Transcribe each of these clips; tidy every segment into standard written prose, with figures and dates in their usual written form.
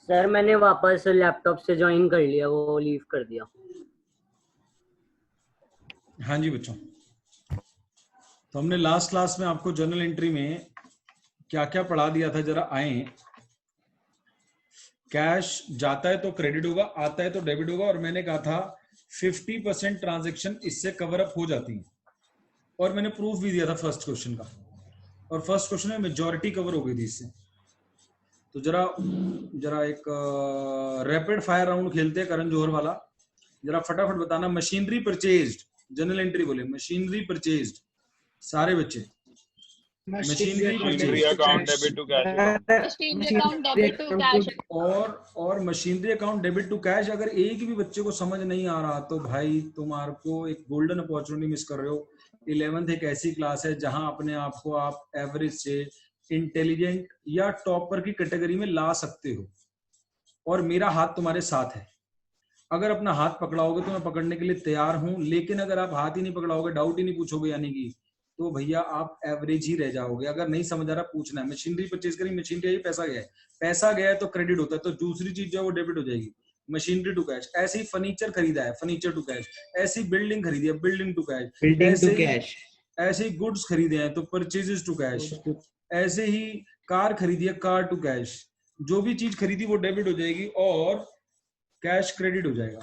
Sir मैंने वापस laptop से ज्वाइन कर लिया, वो लीव कर दिया। हाँ जी बच्चों, तो हमने लास्ट क्लास में आपको जर्नल एंट्री में क्या क्या पढ़ा दिया था, जरा आए। कैश जाता है तो क्रेडिट होगा, आता है तो डेबिट होगा, और मैंने कहा था 50% ट्रांजैक्शन इससे कवर अप हो जाती है, और मैंने प्रूफ भी दिया था फर्स्ट क्वेश्चन का, और फर्स्ट क्वेश्चन में मेजॉरिटी कवर हो गई थी इससे। तो जरा जरा एक रैपिड फायर राउंड खेलते हैं करण जौहर वाला। जरा फटाफट बताना, मशीनरी परचेज्ड, जनरल एंट्री बोले मशीनरी परचेज्ड, सारे बच्चे। Machinery account debit to cash account. Machinery account debit to cash. और machinery account debit to cash. अगर एक भी बच्चे को समझ नहीं आ रहा तो भाई तुम्हारे को एक गोल्डन अपॉर्चुनिटी मिस कर रहे हो। 11th एक ऐसी क्लास है जहां अपने आप को आप एवरेज से इंटेलिजेंट या टॉपर की कैटेगरी में ला सकते हो, और मेरा हाथ तुम्हारे साथ है। अगर अपना हाथ पकड़ाओगे तो मैं पकड़ने के लिए तैयार हूं, लेकिन अगर आप हाथ ही नहीं पकड़ाओगे, डाउट ही नहीं पूछोगे यानी कि, तो भैया आप एवरेज ही रह जाओगे। अगर नहीं समझ आ रहा पूछना है। मशीनरी परचेज करी, मशीनरी आई, पैसा गया है, पैसा गया है तो क्रेडिट होता है, तो दूसरी चीज जो है वो डेबिट हो जाएगी, मशीनरी टू कैश। ऐसे ही फर्नीचर खरीदा है, फर्नीचर टू कैश। ऐसी बिल्डिंग खरीदी है, building to cash. Building to cash. ऐसे ही गुड्स खरीदे हैं तो परचेजेस टू कैश। ऐसे ही कार खरीदी है, कार टू कैश। जो भी चीज खरीदी वो डेबिट हो जाएगी और कैश क्रेडिट हो जाएगा।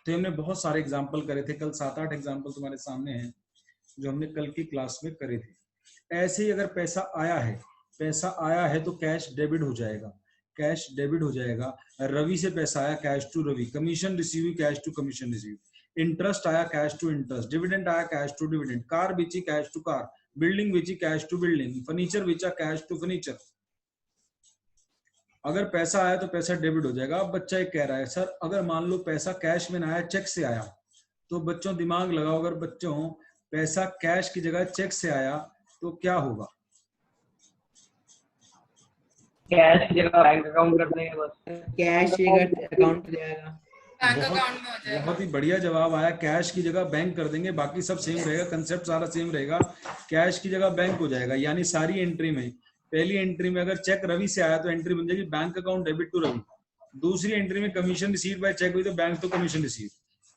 तो हमने बहुत सारे एग्जाम्पल करे थे कल, 7-8 एग्जाम्पल तुम्हारे सामने हैं जो हमने कल की क्लास में करे थे। ऐसे ही अगर पैसा आया है तो कैश डेबिट हो जाएगा, कैश डेबिट हो जाएगा। रवि से पैसा आया, cash to Ravi. Commission receive, cash to commission receive. Interest आया, कैश टू इंटरेस्ट। डिविडेंड आया, कैश टू डिविडेंड। कार बेची, कैश टू कार। बिल्डिंग बेची, कैश टू बिल्डिंग। फर्नीचर बेचा, कैश टू फर्नीचर। अगर पैसा आया तो पैसा डेबिट हो जाएगा। अब बच्चा एक कह रहा है, सर अगर मान लो पैसा कैश में ना आया, चेक से आया, तो बच्चों दिमाग लगाओ, अगर बच्चों पैसा कैश की जगह चेक से आया तो क्या होगा? कैश की जगह बैंक अकाउंट रख देंगे बस। कैश अकाउंट जाएगा, बैंक अकाउंट में हो जाएगा। बहुत ही बढ़िया जवाब आया। कैश की जगह बैंक कर देंगे, बाकी सब सेम रहेगा, कंसेप्ट सारा सेम रहेगा। कैश की जगह बैंक हो जाएगा, यानी सारी एंट्री में, पहली एंट्री में अगर चेक रवि से आया तो एंट्री बन जाएगी bank account debit to Ravi. दूसरी एंट्री में कमीशन रिसीव बाय चेक हुई तो bank to commission receive.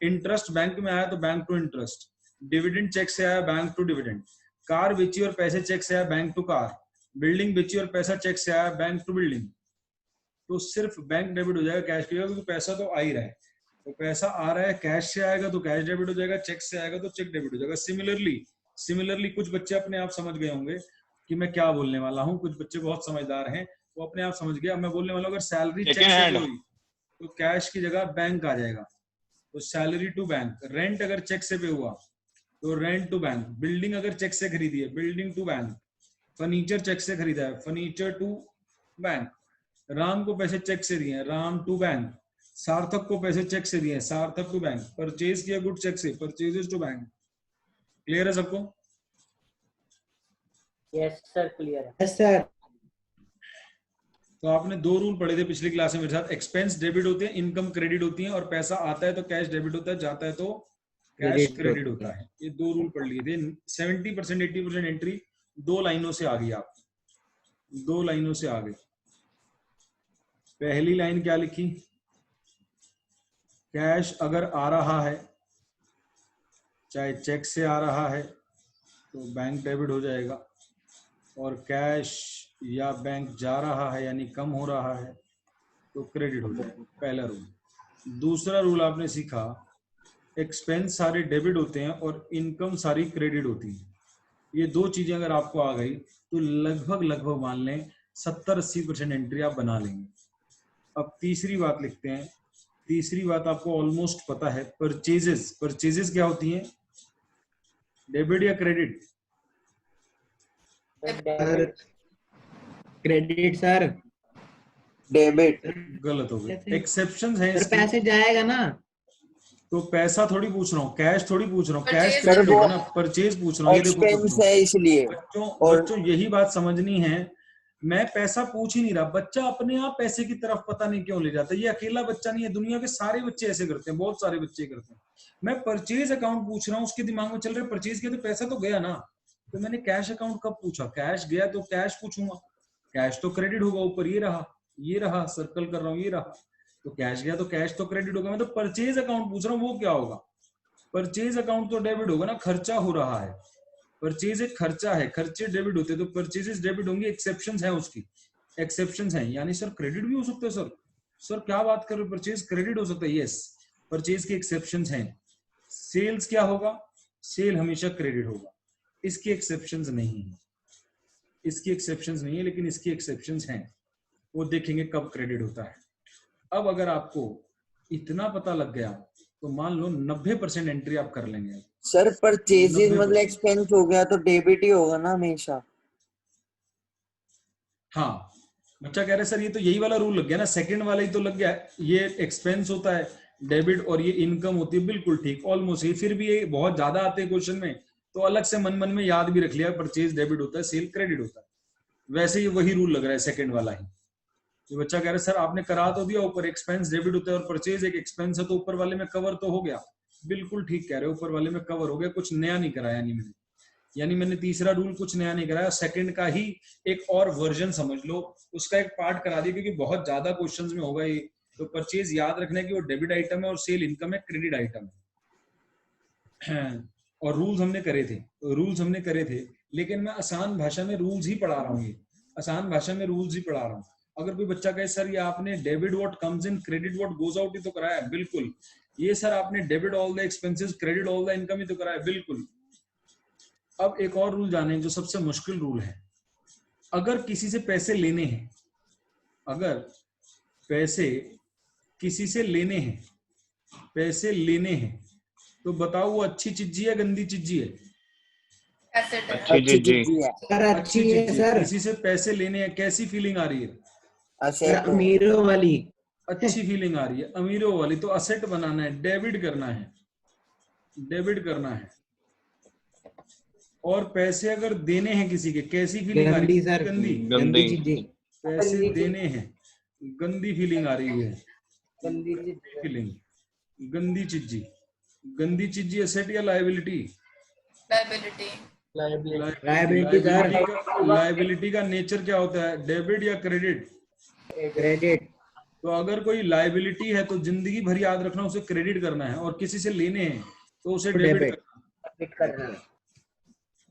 Interest bank में आया तो bank to interest. Dividend cheque से आया, बैंक टू डिविडेंड। कार बेची और पैसे चेक से आया, बैंक टू कार। बिल्डिंग बेची और पैसा चेक से आया, बैंक टू बिल्डिंग। तो सिर्फ बैंक डेबिट हो जाएगा कैश की जगह, क्योंकि पैसा तो आ ही रहा है। तो पैसा आ रहा है, कैश से आएगा तो कैश डेबिट हो जाएगा, चेक से आएगा तो चेक डेबिट हो जाएगा। सिमिलरली कुछ बच्चे अपने आप समझ गए होंगे कि मैं क्या बोलने वाला हूँ। कुछ बच्चे बहुत समझदार हैं, वो अपने आप समझ गए। मैं बोलने वाला हूँ, अगर सैलरी चेक से हुई तो कैश की जगह बैंक आ जाएगा, तो सैलरी टू बैंक। रेंट अगर चेक से पे हुआ तो रेंट टू बैंक। बिल्डिंग अगर चेक से खरीदी है, building to bank. Furniture cheque से खरीदा है, फर्नीचर टू बैंक। राम को पैसे चेक से दिए हैं, राम टू बैंक। सार्थक को पैसे चेक से दिए हैं, सार्थक टू बैंक। परचेज किया गुड चेक से, परचेजेस टू बैंक। क्लियर है सबको? यस सर, क्लियर है। Yes sir. तो आपने 2 रूल पढ़े थे पिछली क्लास में मेरे साथ। एक्सपेंस डेबिट होते हैं, इनकम क्रेडिट होती है, और पैसा आता है तो कैश डेबिट होता है, जाता है तो कैश क्रेडिट होता है। ये 2 रूल पढ़ लिए थे। 70% 80% एंट्री 2 लाइनों से आ गई। आप 2 लाइनों से आ गए। पहली लाइन क्या लिखी? कैश अगर आ रहा है, चाहे चेक से आ रहा है, तो बैंक डेबिट हो जाएगा, और कैश या बैंक जा रहा है यानी कम हो रहा है तो क्रेडिट हो जाएगा। पहला रूल। दूसरा रूल आपने सीखा, एक्सपेंस सारे डेबिट होते हैं और इनकम सारी क्रेडिट होती है। ये 2 चीजें अगर आपको आ गई तो लगभग मान लें 70-80% एंट्री आप बना लेंगे। अब तीसरी बात लिखते हैं। तीसरी बात आपको ऑलमोस्ट पता है, परचेजेस क्या होती हैं? डेबिट या क्रेडिट? Credit sir. डेबिट। गलत हो गया, एक्सेप्शंस हैं इसके। पैसे जाएगा ना, तो पैसा थोड़ी पूछ रहा हूँ, कैश थोड़ी पूछ रहा हूँ, कैश सर वो ना, परचेज पूछ रहा हूँ। ये देखो एक्सपेंस है इसलिए। बच्चों यही बात समझनी है। मैं पैसा पूछ ही नहीं रहा, बच्चा अपने आप पैसे की तरफ पता नहीं क्यों ले जाता है। ये अकेला बच्चा नहीं है, दुनिया के सारे बच्चे ऐसे करते हैं, बहुत सारे बच्चे करते हैं। मैं परचेज अकाउंट पूछ रहा हूँ, उसके दिमाग में चल रहा है परचेज किया तो पैसा तो गया ना, तो मैंने कैश अकाउंट कब पूछा? कैश गया तो कैश पूछूंगा, कैश तो क्रेडिट होगा ऊपर, ये रहा। ये रहा, सर्कल कर रहा हूँ, ये रहा, तो कैश गया तो कैश तो क्रेडिट होगा। मैं तो परचेज अकाउंट पूछ रहा हूँ, वो क्या होगा? परचेज अकाउंट तो डेबिट होगा ना, खर्चा हो रहा है। परचेज एक खर्चा है, खर्चे डेबिट होते हैं, तो परचेजेस डेबिट होंगे, एक्सेप्शंस है उसकी, एक्सेप्शंस है। यानी सर क्रेडिट भी हो सकता है सर? सर क्या बात कर रहे हो, परचेज क्रेडिट हो सकता है? यस, परचेज के एक्सेप्शंस हैं। सेल्स क्या होगा? सेल हमेशा क्रेडिट होगा, इसकी एक्सेप्शंस नहीं है, इसकी एक्सेप्शंस नहीं है, लेकिन इसकी एक्सेप्शंस हैं, वो देखेंगे कब क्रेडिट होता है। अब अगर आपको इतना पता लग गया तो मान लो 90% एंट्री आप कर लेंगे। सर परचेजेस मतलब 90%। एक्सपेंस हो गया तो डेबिट ही होगा ना हमेशा। हाँ, बच्चा कह रहे सर ये तो यही वाला रूल लग गया ना, सेकंड वाला ही तो लग गया, ये एक्सपेंस होता है डेबिट और ये इनकम होती है। बिल्कुल ठीक, ऑलमोस्ट ही। फिर भी ये बहुत ज्यादा आते हैं क्वेश्चन में, तो अलग से मन मन में याद भी रख लिया, परचेज डेबिट होता है, सेल क्रेडिट होता है। वैसे ही वही रूल लग रहा है सेकंड वाला ही। तो बच्चा कह रहा है सर आपने करा तो दिया, ऊपर एक्सपेंस डेबिट होता है और परचेज एक एक्सपेंस है, तो ऊपर वाले में कवर तो हो गया। बिल्कुल ठीक कह रहे हो, ऊपर वाले में कवर हो गया, कुछ नया नहीं कराया नहीं मैंने। यानी मैंने तीसरा रूल कुछ नया नहीं कराया, सेकंड का ही एक और वर्जन समझ लो, उसका एक पार्ट करा दिया, क्योंकि बहुत ज्यादा क्वेश्चंस में होगा ये। तो परचेज याद रखना है कि वो डेबिट आइटम है और सेल इनकम है, क्रेडिट आइटम है। और रूल्स हमने करे थे, रूल्स हमने करे थे, लेकिन मैं आसान भाषा में रूल्स ही पढ़ा रहा हूँ, ये आसान भाषा में रूल्स ही पढ़ा रहा हूँ। अगर कोई बच्चा कहे सर ये आपने debit what comes in credit what goes out ही तो कराया है, बिल्कुल। ये सर आपने debit all the expenses credit all the income ही तो कराया है, बिल्कुल। अब एक और रूल जाने जो सबसे मुश्किल रूल है। अगर किसी से पैसे लेने हैं, अगर पैसे किसी से लेने हैं, पैसे लेने हैं, तो बताओ वो अच्छी चीजी है गंदी चीजी है? एसेट है। अच्छी चीज है। सर अच्छी अच्छी है चीजी है। सर। किसी से पैसे लेने हैं, कैसी फीलिंग आ रही है? Sir asset. अमीरों वाली। अच्छी फीलिंग आ रही है, अमीरों वाली। तो असेट बनाना है, डेबिट करना है, डेबिट करना है। और पैसे अगर देने हैं किसी के, कैसी फीलिंग आ रही गंदी है? सर, गंदी। गंदी चीजें। पैसे देने हैं, गंदी फीलिंग आ रही है, गंदी गंदी चीज। फीलिंग, गंदी चीजी। गंदी चीजी एसेट या liability? Liability. Liability sir. Liability का नेचर क्या होता है, डेबिट या क्रेडिट? क्रेडिट। तो अगर कोई लायबिलिटी है तो जिंदगी भर याद रखना उसे क्रेडिट करना है, और किसी से लेने हैं तो उसे डेबिट डेबिट करना है।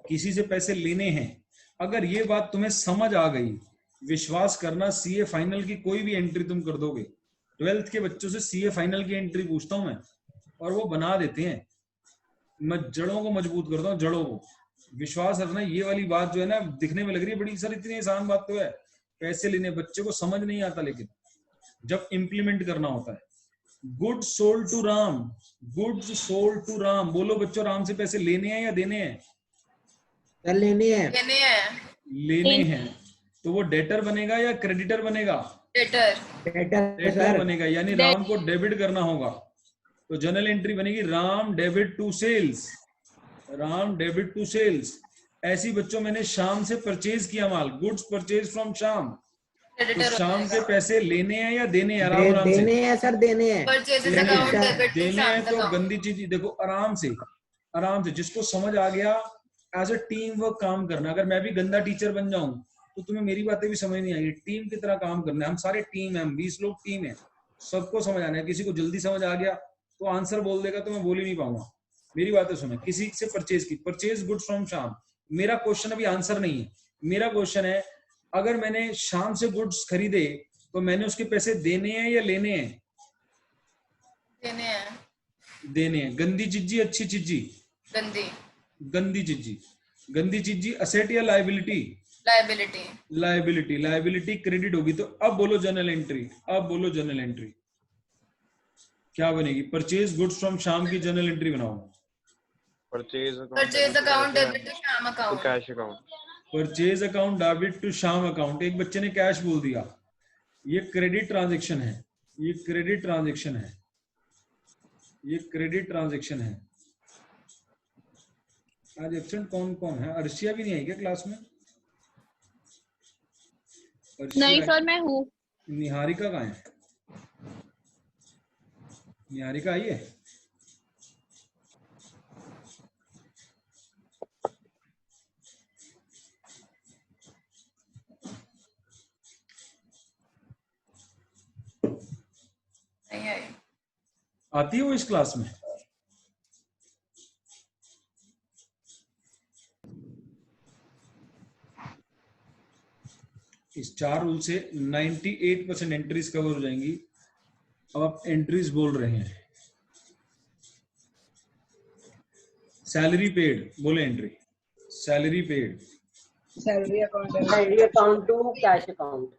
किसी से पैसे लेने हैं, अगर ये बात तुम्हें समझ आ गई, विश्वास करना, सीए फाइनल की कोई भी एंट्री तुम कर दोगे। 12th के बच्चों से सीए फाइनल की एंट्री पूछता हूं मैं, और वो बना देते हैं। मैं जड़ों को मजबूत करता हूँ, जड़ों को। विश्वास रखना, ये वाली बात जो है ना, दिखने में लग रही है बड़ी सर, इतनी आसान बात तो है, पैसे लेने, बच्चे को समझ नहीं आता, लेकिन जब इम्प्लीमेंट करना होता है। Good sold to Ram, goods sold to Ram. बोलो बच्चों, राम से पैसे लेने हैं या देने हैं? सर लेनी है। लेने हैं। लेने हैं। तो वो डेटर बनेगा या क्रेडिटर बनेगा? डेटर। Debtor debtor sir. बनेगा, यानी राम को डेबिट करना होगा। तो जनरल एंट्री बनेगी Ram debit to sales, Ram debit to sales. ऐसी बच्चों मैंने शाम से परचेज किया माल, गुड्स परचेज फ्रॉम शाम। तो क्रेडिटर हो शाम के जाएगा। पैसे लेने हैं या देने हैं? आराम आराम से देने हैं सर, देने हैं। परचेजेस देने अकाउंट हैं। डेबिट टू देने हैं शाम तो अकाउंट। गंदी चीज, देखो आराम से, आराम से, जिसको समझ आ गया, एज अ टीम वर्क काम करना। अगर मैं भी गंदा टीचर बन जाऊं तो तुम्हें मेरी बातें भी समझ नहीं आएगी। टीम की तरह काम करना है, हम सारे टीम है, हम 20 लोग टीम है, सबको समझ आना है। किसी को जल्दी समझ आ गया तो आंसर बोल देगा, तो मैं बोल ही नहीं पाऊंगा। मेरी बातें सुनो, किसी से परचेज की, परचेज गुड्स फ्रॉम शाम। मेरा क्वेश्चन अभी आंसर नहीं है, मेरा क्वेश्चन है, अगर मैंने शाम से गुड्स खरीदे तो मैंने उसके पैसे देने हैं या लेने हैं? देने हैं। देने हैं। गंदी चीजी अच्छी चीजी? गंदी। गंदी चीजी। गंदी चीजी असेट या liability? Liability. Liability. Liability credit होगी। तो अब बोलो जनरल एंट्री, अब बोलो जनरल एंट्री क्या बनेगी? परचेज गुड्स फ्रॉम शाम की जनरल एंट्री बनाओ। Purchase account debit to Sham account. Cash account. Purchase account debit to Sham account. एक बच्चे ने कैश बोल दिया, ये क्रेडिट ट्रांजेक्शन है, ये क्रेडिट ट्रांजेक्शन है, ये क्रेडिट ट्रांजेक्शन है। आज एब्सेंट कौन कौन है? अर्शिया भी नहीं आई क्या क्लास में? नहीं सर, मैं हूँ। निहारिका कहाँ है? निहारिका आई है? नहीं आई। आती है वो इस क्लास में? इस 4 रूल से 98% एंट्रीज कवर हो जाएंगी। अब आप एंट्रीज बोल रहे हैं। सैलरी पेड बोले entry. Salary paid, salary account, salary account to cash account,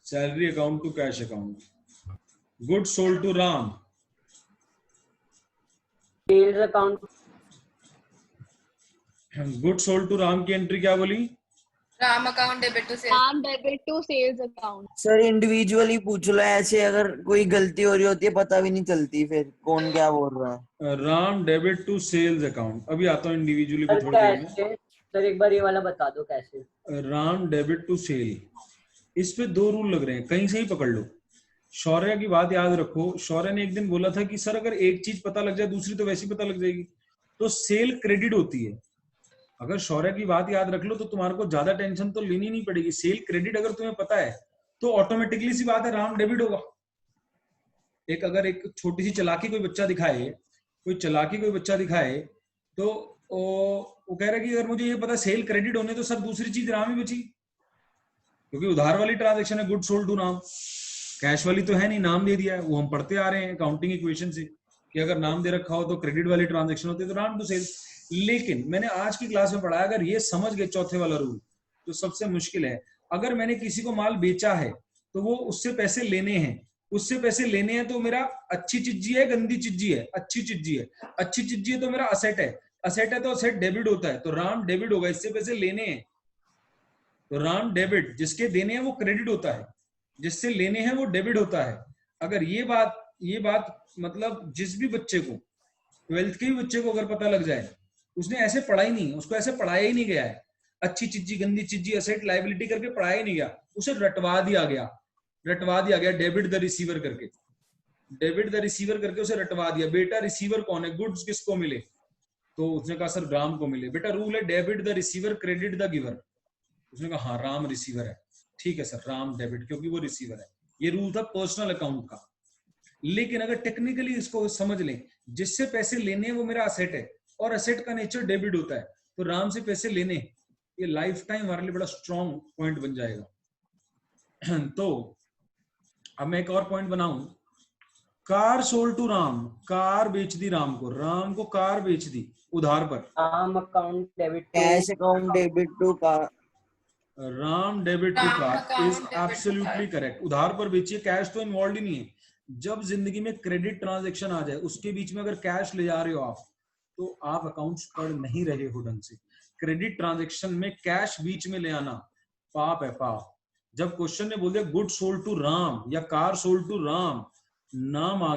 salary account to cash account. Good sold to Ram, sales account, good sold to Ram की एंट्री क्या बोली? Ram account debit to sales. Ram debit to sales account. Sir individually पूछ लो, ऐसे अगर कोई गलती हो रही होती है पता भी नहीं चलती फिर कौन क्या बोल रहा है। Ram debit to sales account. अभी आता हूँ इंडिविजुअली पे सर थोड़ी देर में। कैसे? सर एक बार ये वाला बता दो कैसे। राम डेबिट टू सेल, इस पे 2 रूल लग रहे हैं, कहीं से ही पकड़ लो। शौर्य की बात याद रखो। शौर्य ने एक दिन बोला था कि सर अगर एक चीज पता लग जाए दूसरी तो वैसी पता लग जाएगी, तो सेल क्रेडिट होती है। अगर शौर्य की बात याद रख लो तो तुम्हारे को ज्यादा टेंशन तो लेनी नहीं पड़ेगी। सेल क्रेडिट अगर तुम्हें पता है तो ऑटोमेटिकली सी बात है राम डेबिट होगा। अगर एक छोटी सी चालाकी कोई बच्चा दिखाए, तो वो कह रहा है कि अगर मुझे ये पता सेल क्रेडिट होने तो सर दूसरी चीज राम ही बची, क्योंकि उधार वाली ट्रांजेक्शन है good sold to Ram, cash वाली तो है नहीं, नाम दे दिया है। वो हम पढ़ते आ रहे हैं अकाउंटिंग इक्वेशन से कि अगर नाम दे रखा हो तो क्रेडिट वाली ट्रांजेक्शन होती है तो राम टू सेल। लेकिन मैंने आज की क्लास में पढ़ाया, अगर ये समझ गए चौथे वाला रूल तो सबसे मुश्किल है। अगर मैंने किसी को माल बेचा है तो वो उससे पैसे लेने हैं, तो मेरा अच्छी चीजी है गंदी चीजी है? अच्छी चीजी है तो मेरा असेट है तो असेट डेबिट होता है तो राम डेबिट होगा। इससे पैसे लेने हैं तो राम डेबिट, जिसके देने हैं वो क्रेडिट होता है, जिससे लेने हैं वो डेबिट होता है। अगर ये बात मतलब जिस भी बच्चे को, 12th के भी बच्चे को अगर पता लग जाए, उसने ऐसे पढ़ा ही नहीं, उसको ऐसे पढ़ाया ही नहीं गया है, अच्छी चीजी गंदी चीजी असेट लायबिलिटी करके पढ़ाया ही नहीं गया, उसे रटवा दिया गया डेबिट द रिसीवर करके उसे रटवा दिया। बेटा रिसीवर कौन है? गुड्स किसको मिले? तो उसने कहा सर राम को मिले। बेटा रूल है debit the receiver credit the giver. उसने कहा हाँ राम रिसीवर है, ठीक है सर राम डेबिट, क्योंकि वो रिसीवर है। ये रूल था पर्सनल अकाउंट का। लेकिन अगर टेक्निकली इसको समझ लें, जिससे पैसे लेने हैं वो मेरा असेट है और असेट का नेचर डेबिट होता है, तो राम से पैसे लेने, ये लाइफ टाइम हमारे लिए बड़ा स्ट्रॉन्ग पॉइंट बन जाएगा। तो अब मैं एक और पॉइंट बनाऊं, car sold to Ram, car बेच दी राम को कार बेच दी उधार पर। Ram account debit cash account debit to car, Ram debit to car is absolutely correct. उधार पर बेचिए, कैश तो इन्वॉल्व ही नहीं है। जब जिंदगी में क्रेडिट ट्रांजैक्शन आ जाए, उसके बीच में अगर कैश ले जा रहे हो आप, तो आप अकाउंट्स पढ़ नहीं रहे हो ढंग से। क्रेडिट ट्रांजैक्शन में कैश बीच में ले आना पाप है, पाप। जब क्वेश्चन ने बोल दिया गुड सोल्ड टू राम या कार सोल्ड टू राम, नाम आ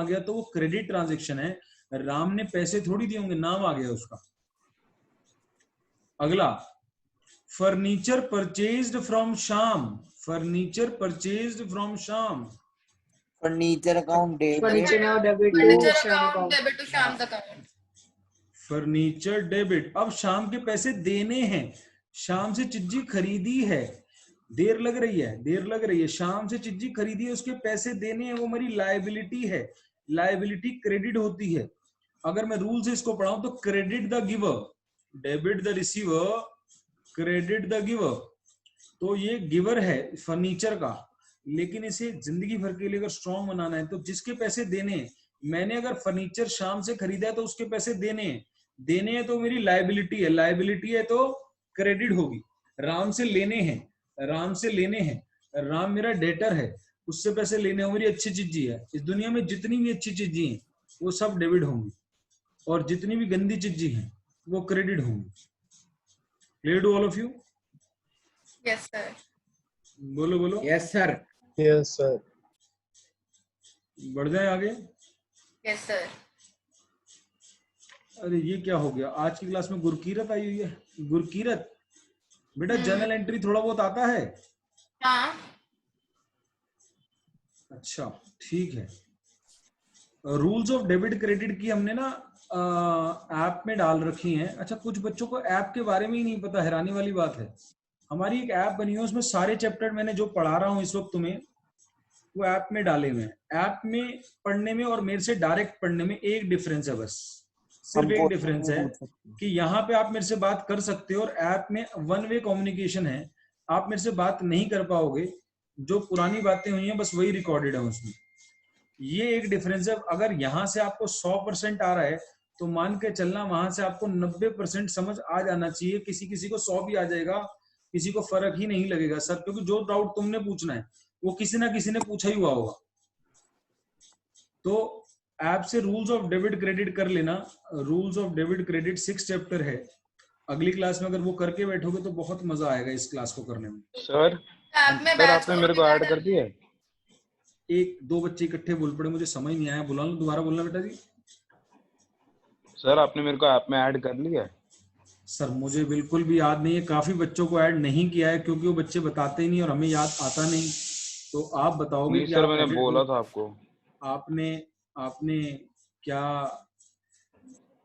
गया तो वो क्रेडिट ट्रांजैक्शन है। राम ने पैसे थोड़ी दिए होंगे, नाम आ गया उसका। अगला, furniture purchased from Shyam, furniture account debit, furniture debit. अब शाम के पैसे देने हैं, शाम से चीजी खरीदी है, देर लग रही है, शाम से चीजी खरीदी है, उसके पैसे देने हैं, वो मेरी लायबिलिटी है, लायबिलिटी क्रेडिट होती है। अगर मैं रूल से इसको पढ़ाऊं तो credit the giver, debit the receiver, credit the giver. तो ये गिवर है फर्नीचर का, लेकिन इसे जिंदगी भर के लिए अगर स्ट्रॉन्ग बनाना है तो जिसके पैसे देने हैं, मैंने अगर फर्नीचर शाम से खरीदा है तो उसके पैसे देने हैं तो मेरी लायबिलिटी है तो क्रेडिट होगी। राम से लेने हैं, राम मेरा डेटर है, उससे पैसे लेने हो, मेरी अच्छी चीजी है। इस दुनिया में जितनी भी अच्छी चीजें हैं वो सब डेबिट होंगी, और जितनी भी गंदी चीजें हैं वो क्रेडिट होंगी। Clear to all of you? Yes sir. बोलो। Yes sir. बढ़ जाए आगे। Yes sir. अरे ये क्या हो गया, आज की क्लास में गुरकीरत आई हुई है। गुरकीरत बेटा, जर्नल एंट्री थोड़ा बहुत आता है? हाँ। अच्छा ठीक है। रूल्स ऑफ डेबिट क्रेडिट की हमने ना ऐप में डाल रखी हैं। अच्छा, कुछ बच्चों को ऐप के बारे में ही नहीं पता, हैरानी वाली बात है। हमारी एक ऐप बनी है, उसमें सारे चैप्टर मैंने जो पढ़ा रहा हूँ इस वक्त तुम्हें, वो ऐप में डाले हुए हैं। ऐप में पढ़ने में और मेरे से डायरेक्ट पढ़ने में एक डिफरेंस है, बस सिर्फ हम एक क्वेश्चन डिफरेंस नहीं है पूछ सकते। कि यहाँ पे आप मेरे से बात कर सकते हो और ऐप में वन वे कम्युनिकेशन है, आप मेरे से बात नहीं कर पाओगे। जो पुरानी बातें हुई हैं बस वही रिकॉर्डेड है उसमें। ये एक डिफरेंस है। अगर यहाँ से आपको 100% आ रहा है तो मान के चलना वहां से आपको 90% समझ आ जाना चाहिए। किसी किसी को 100 भी आ जाएगा, किसी को फर्क ही नहीं लगेगा सर, क्योंकि जो डाउट तुमने पूछना है वो किसी ना किसी ने पूछा ही हुआ होगा। तो ऐप से रूल्स ऑफ डेबिट क्रेडिट कर लेना। Rules of debit credit 6 chapter है। अगली क्लास में अगर वो करके बैठोगे तो बहुत मजा आएगा इस क्लास को करने में। सर ऐप में सर बैच आपने मेरे को ऐड कर दिया है? एक दो बच्चे इकट्ठे बोल पड़े, मुझे समझ नहीं आया, बुला लो, दोबारा बोलना बेटा जी। सर आपने मेरे को ऐप में ऐड कर लिया है? सर मुझे बिल्कुल भी याद नहीं है, काफी बच्चों को ऐड नहीं किया है क्योंकि वो बच्चे बताते ही नहीं और हमें याद आता नहीं। तो आप बताओगे नहीं कि सर, आप मैंने edit बोला था आपको। आपने आपने क्या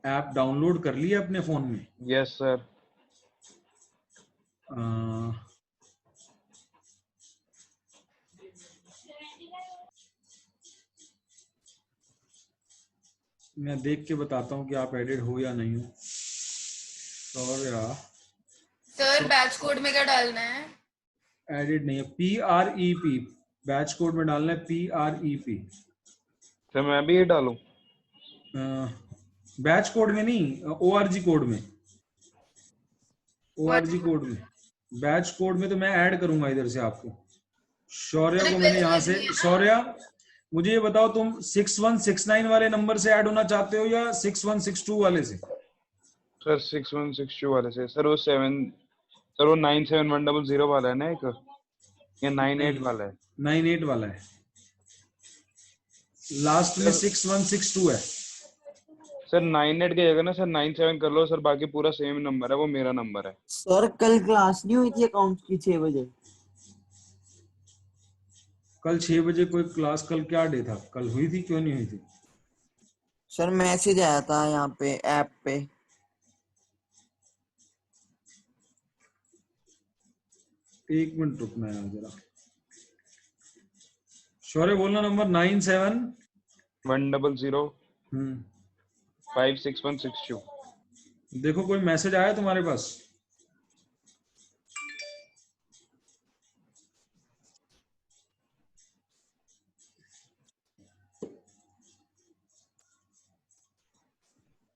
ऐप डाउनलोड कर लिया अपने फोन में? Yes sir. अ, मैं देख के बताता हूँ कि आप एडिट हो या नहीं हो। सौर्या सर बैच कोड में क्या डालना है? एडिट नहीं है, PREP बैच कोड में डालना है, PREP। सर मैं भी ये डालूं? बैच कोड में नहीं, ORG कोड में। ORG कोड में, बैच कोड में तो मैं ऐड करूंगा इधर से आपको। शौर्या को मैंने यहाँ से, शौर्या मुझे ये बताओ तुम 6169 वाले नंबर से ऐड होना चाहते हो या 6162 वाले से? सर 6162 वाले से। सर वो 971000 वाला है ना एक, या 98 वाला है? 98 वाला है, लास्ट में 6162 है। सर 98 की जगह ना सर 97 कर लो सर, बाकी पूरा सेम नंबर है, वो मेरा नंबर है। सर कल क्लास नहीं हुई थी अकाउंट की 6 बजे? कल 6 बजे कोई क्लास, कल क्या डे था? कल हुई थी, क्यों नहीं हुई थी? सर मैसेज आया था यहाँ पे ऐप पे। एक मिनट रुकना है जरा। शौर्य बोलना नंबर 100 हम्म 56162। देखो कोई मैसेज आया तुम्हारे पास?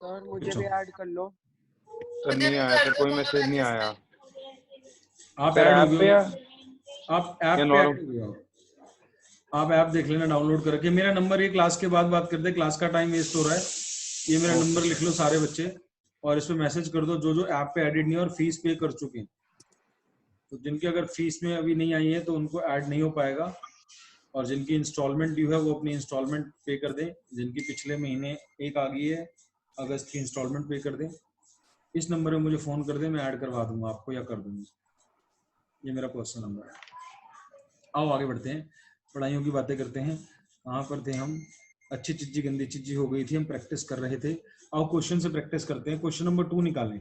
सर मुझे भी ऐड कर लो। सर नहीं आया सर, कोई मैसेज नहीं आया। आप सर ऐड हो ऐप पे गए या हो? आप ऐप या पे नॉर्मल? ऐड हो गए हो? आप ऐप देख लेना डाउनलोड करके। मेरा नंबर ये क्लास के बाद बात करते हैं, क्लास का टाइम वेस्ट हो रहा है। ये मेरा नंबर लिख लो सारे बच्चे और इस पे मैसेज कर दो जो जो ऐप पे एडिट नहीं है और फीस पे कर चुके हैं। तो जिनकी अगर फीस में अभी नहीं आई है तो उनको ऐड नहीं हो पाएगा, और जिनकी इंस्टॉलमेंट ड्यू है वो अपनी इंस्टॉलमेंट पे कर दें। जिनकी पिछले महीने एक आ गई है, अगस्त की इंस्टॉलमेंट पे कर दें। इस नंबर में मुझे फोन कर दें, मैं ऐड करवा दूंगा आपको या कर दूंगा। ये मेरा पर्सनल नंबर है। आओ आगे बढ़ते हैं, पढ़ाइयों की बातें करते हैं। कहाँ पर थे हम? अच्छी चीज़ी गंदी चीज़ी हो गई थी, हम प्रैक्टिस कर रहे थे। आओ क्वेश्चन से प्रैक्टिस करते हैं। क्वेश्चन नंबर 2 निकालें,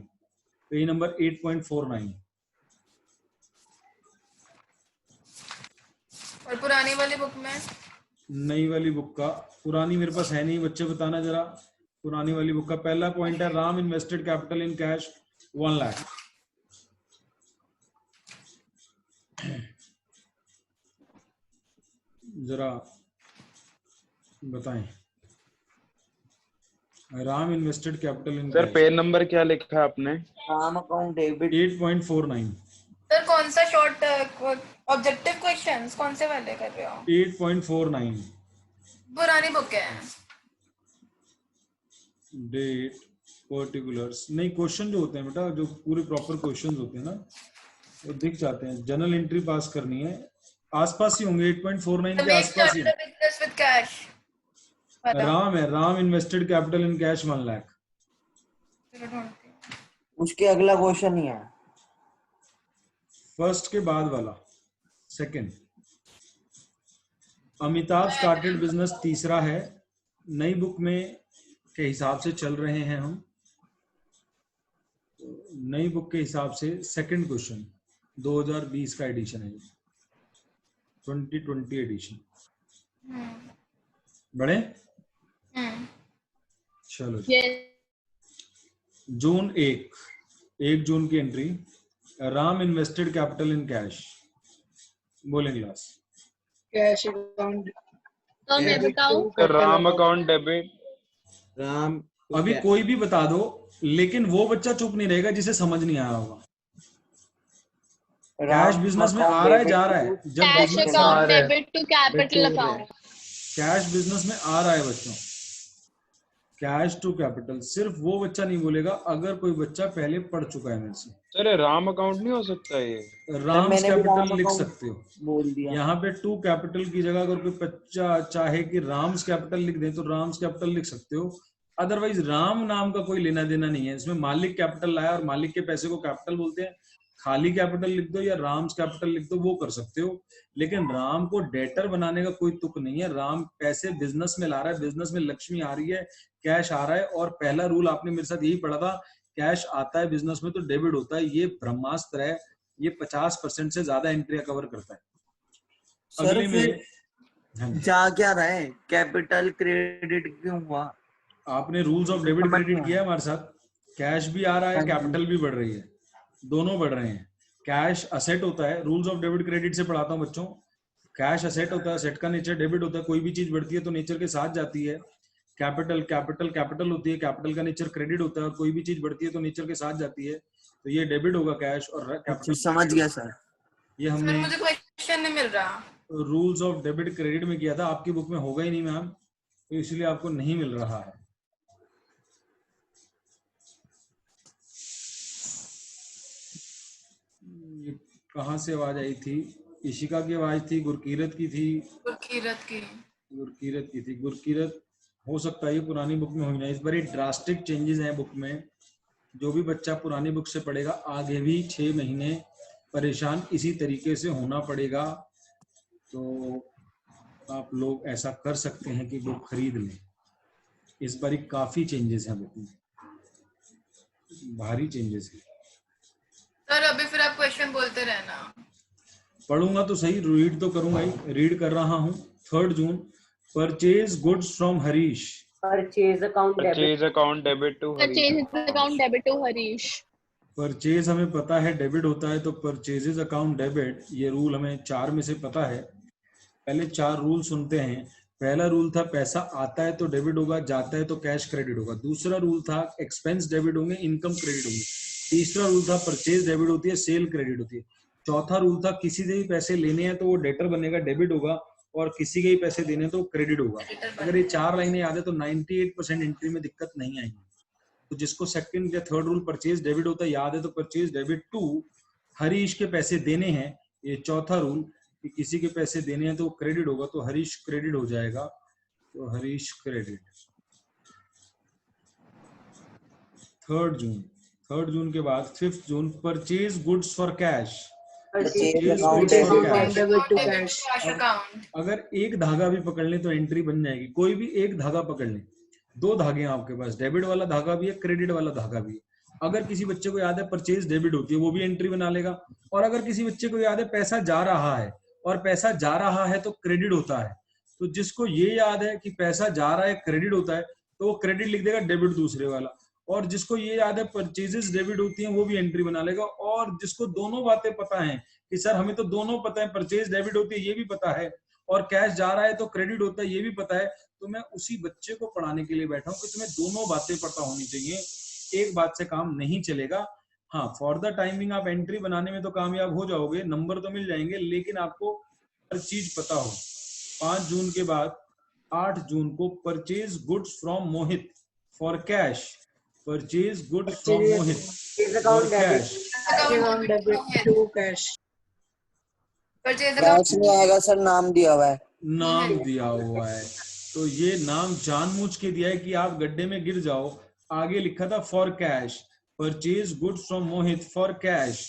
पेज नंबर 8.49। और पुरानी वाली बुक में? नई वाली बुक का, पुरानी मेरे पास है नहीं। बच्चे बताना जरा, पुरानी वाली बुक का पहला पॉइंट है Ram invested capital in cash 1 lakh. जरा बताएं, Ram invested capital in sir cash. Page number क्या लिखा है आपने? Ram account debit 8.49। सर कौन सा शॉर्ट ऑब्जेक्टिव क्वेश्चंस कौन से वाले कर रहे हो? 8.49 पुरानी बुक है। डेट पर्टिकुलर्स नहीं, क्वेश्चन जो होते हैं बेटा, जो पूरे प्रॉपर क्वेश्चंस होते हैं ना वो दिख जाते हैं। जनरल एंट्री पास करनी है, आसपास ही होंगे, 8.49 के आसपास ही है। बिजनेस विद कैश राम है, Ram invested capital in cash 1 lakh. उसके अगला क्वेश्चन ही है। फर्स्ट के बाद वाला, सेकंड। अमिताभ स्टार्टेड बिजनेस तीसरा है। नई बुक में के हिसाब से चल रहे हैं हम, नई बुक के हिसाब से सेकंड क्वेश्चन 2020 का एडिशन है, 2020 एडिशन। बढ़े? हम्म चलो Yes. जून 1 जून की entry, Ram invested capital in cash, bowling class. Cash account तो मैं बताऊं? Sir Ram account debit. Ram अभी कोई भी बता दो, लेकिन वो बच्चा चुप नहीं रहेगा जिसे समझ नहीं आया होगा। कैश बिजनेस में आ रहा है जा रहा है, जब Cash business account debit to capital account. Cash business में आ रहा है बच्चों, कैश टू कैपिटल, सिर्फ वो बच्चा नहीं बोलेगा अगर कोई बच्चा पहले पढ़ चुका है मेरे से। सर राम अकाउंट नहीं हो सकता ये? राम्स मैंने भी राम कैपिटल लिख account सकते हो, बोल दिया। यहाँ पे टू कैपिटल की जगह अगर कोई बच्चा चाहे कि राम्स कैपिटल लिख दे तो राम्स कैपिटल लिख सकते हो। अदरवाइज राम नाम का कोई लेना देना नहीं है इसमें। मालिक कैपिटल लाया और मालिक के पैसे को कैपिटल बोलते हैं। खाली कैपिटल लिख दो या राम्स कैपिटल लिख दो, वो कर सकते हो, लेकिन राम को डेटर बनाने का कोई तुक नहीं है। राम पैसे बिजनेस में ला रहा है, बिजनेस में लक्ष्मी आ रही है, कैश आ रहा है। और पहला रूल आपने मेरे साथ यही पढ़ा था, कैश आता है बिजनेस में तो डेबिट होता है। ये ब्रह्मास्त्र है, ये 50% से ज्यादा एंट्रिया कवर करता है। सर अगले में फिर जा क्या रहा है, कैपिटल क्रेडिट क्यों हुआ? आपने रूल्स ऑफ डेबिट क्रेडिट किया है हमारे साथ। कैश भी आ रहा है, कैपिटल भी बढ़ रही है, दोनों बढ़ रहे हैं। कैश असेट होता है, रूल्स ऑफ डेबिट क्रेडिट से पढ़ाता हूँ बच्चों। कैश असेट होता है, असेट का नेचर डेबिट होता है। कोई भी चीज बढ़ती है तो नेचर के साथ जाती है। कैपिटल कैपिटल कैपिटल होती है, कैपिटल का नेचर क्रेडिट होता है। और कोई भी चीज बढ़ती है तो नेचर के साथ जाती है, तो ये डेबिट होगा कैश। और कैपिटल समझ गया सर। ये सर हमने मुझे क्वेश्चन नहीं मिल रहा। रूल्स ऑफ डेबिट क्रेडिट में किया था, आपकी बुक में होगा ही नहीं मैम, तो इसलिए आपको नहीं मिल रहा है। ये कहाँ से आवाज आई थी? इशिका की आवाज थी, गुरकीरत की थी, गुरकीरत की थी। गुरकीरत हो सकता है ये पुरानी बुक में होगी ना, इस बार ड्रास्टिक चेंजेस हैं बुक में। जो भी बच्चा पुरानी बुक से पढ़ेगा आगे भी 6 महीने परेशान इसी तरीके से होना पड़ेगा। तो आप लोग ऐसा कर सकते हैं कि बुक खरीद लें। इस बार काफी चेंजेस हैं बुक में, भारी चेंजेस हैं। सर अभी फिर आप क्वेश्चन बोलते रहना। पढ़ूंगा तो सही, रीड तो करूंगा ही, रीड कर रहा हूँ। 3 जून, purchase goods from Harish. Purchase account debit to Purchase account debit to Harish. Purchase हमें पता है डेबिट होता है, तो परचेजेस अकाउंट डेबिट, ये रूल हमें 4 में से पता है। पहले 4 रूल सुनते हैं। पहला रूल था पैसा आता है तो डेबिट होगा, जाता है तो कैश क्रेडिट होगा। दूसरा रूल था एक्सपेंस डेबिट होंगे, इनकम क्रेडिट होंगे। तीसरा रूल था परचेज डेबिट होती है, सेल क्रेडिट होती है। चौथा रूल था किसी से भी पैसे लेने हैं तो वो डेटर बनेगा, डेबिट होगा, और किसी के ही पैसे देने तो क्रेडिट होगा। अगर ये 4 लाइनें याद है तो 98% एंट्री में दिक्कत नहीं आएगी। तो जिसको सेकंड या थर्ड रूल परचेज डेबिट होता है याद है, तो परचेज डेबिट टू हरीश के पैसे देने हैं। ये चौथा रूल कि किसी के पैसे देने हैं तो क्रेडिट होगा, तो हरीश क्रेडिट हो जाएगा, तो हरीश क्रेडिट। 3 जून के बाद 5 जून, परचेज गुड्स फॉर कैश। अगर एक धागा भी पकड़ ले तो एंट्री बन जाएगी। कोई भी एक धागा पकड़ ले, 2 धागे हैं आपके पास, डेबिट वाला धागा भी है, क्रेडिट वाला धागा भी है। अगर किसी बच्चे को याद है परचेज डेबिट होती है, वो भी एंट्री बना लेगा। और अगर किसी बच्चे को याद है पैसा जा रहा है, और पैसा जा रहा है तो क्रेडिट होता है, तो जिसको ये याद है कि पैसा जा रहा है क्रेडिट होता है, तो वो क्रेडिट लिख देगा, डेबिट दूसरे वाला। और जिसको ये याद है परचेजेस डेबिट होती हैं, वो भी एंट्री बना लेगा। और जिसको दोनों बातें पता है कि सर हमें तो दोनों पता है, परचेज डेबिट होती है ये भी पता है, और कैश जा रहा है तो क्रेडिट होता है ये भी पता है, तो मैं उसी बच्चे को पढ़ाने के लिए बैठा हूँ कि तुम्हें दोनों बातें पता होनी चाहिए। एक बात से काम नहीं चलेगा। हाँ, फॉर द टाइमिंग आप एंट्री बनाने में तो कामयाब हो जाओगे, नंबर तो मिल जाएंगे, लेकिन आपको हर चीज पता हो। 5 जून के बाद 8 जून को purchase goods from Mohit for cash. Purchase goods from Mohit for cash. Cash नहीं आएगा सर, नाम दिया हुआ है। नाम दिया हुआ है, तो ये नाम जानबूझ के दिया है कि आप गड्ढे में गिर जाओ। आगे लिखा था for cash, purchase goods from Mohit for cash,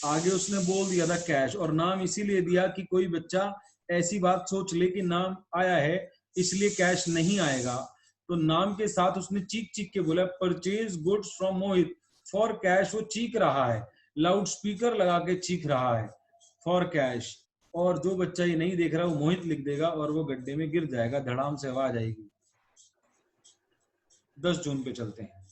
आगे उसने बोल दिया था कैश। और नाम इसीलिए दिया कि कोई बच्चा ऐसी बात सोच ले कि नाम आया है इसलिए कैश नहीं आएगा, तो नाम के साथ उसने चीख चीख के बोला purchase goods from Mohit for cash. वो चीख रहा है, लाउड स्पीकर लगा के चीख रहा है फॉर कैश। और जो बच्चा ये नहीं देख रहा वो मोहित लिख देगा और वो गड्ढे में गिर जाएगा, धड़ाम से आवाज आएगी। 10 जून पे चलते हैं।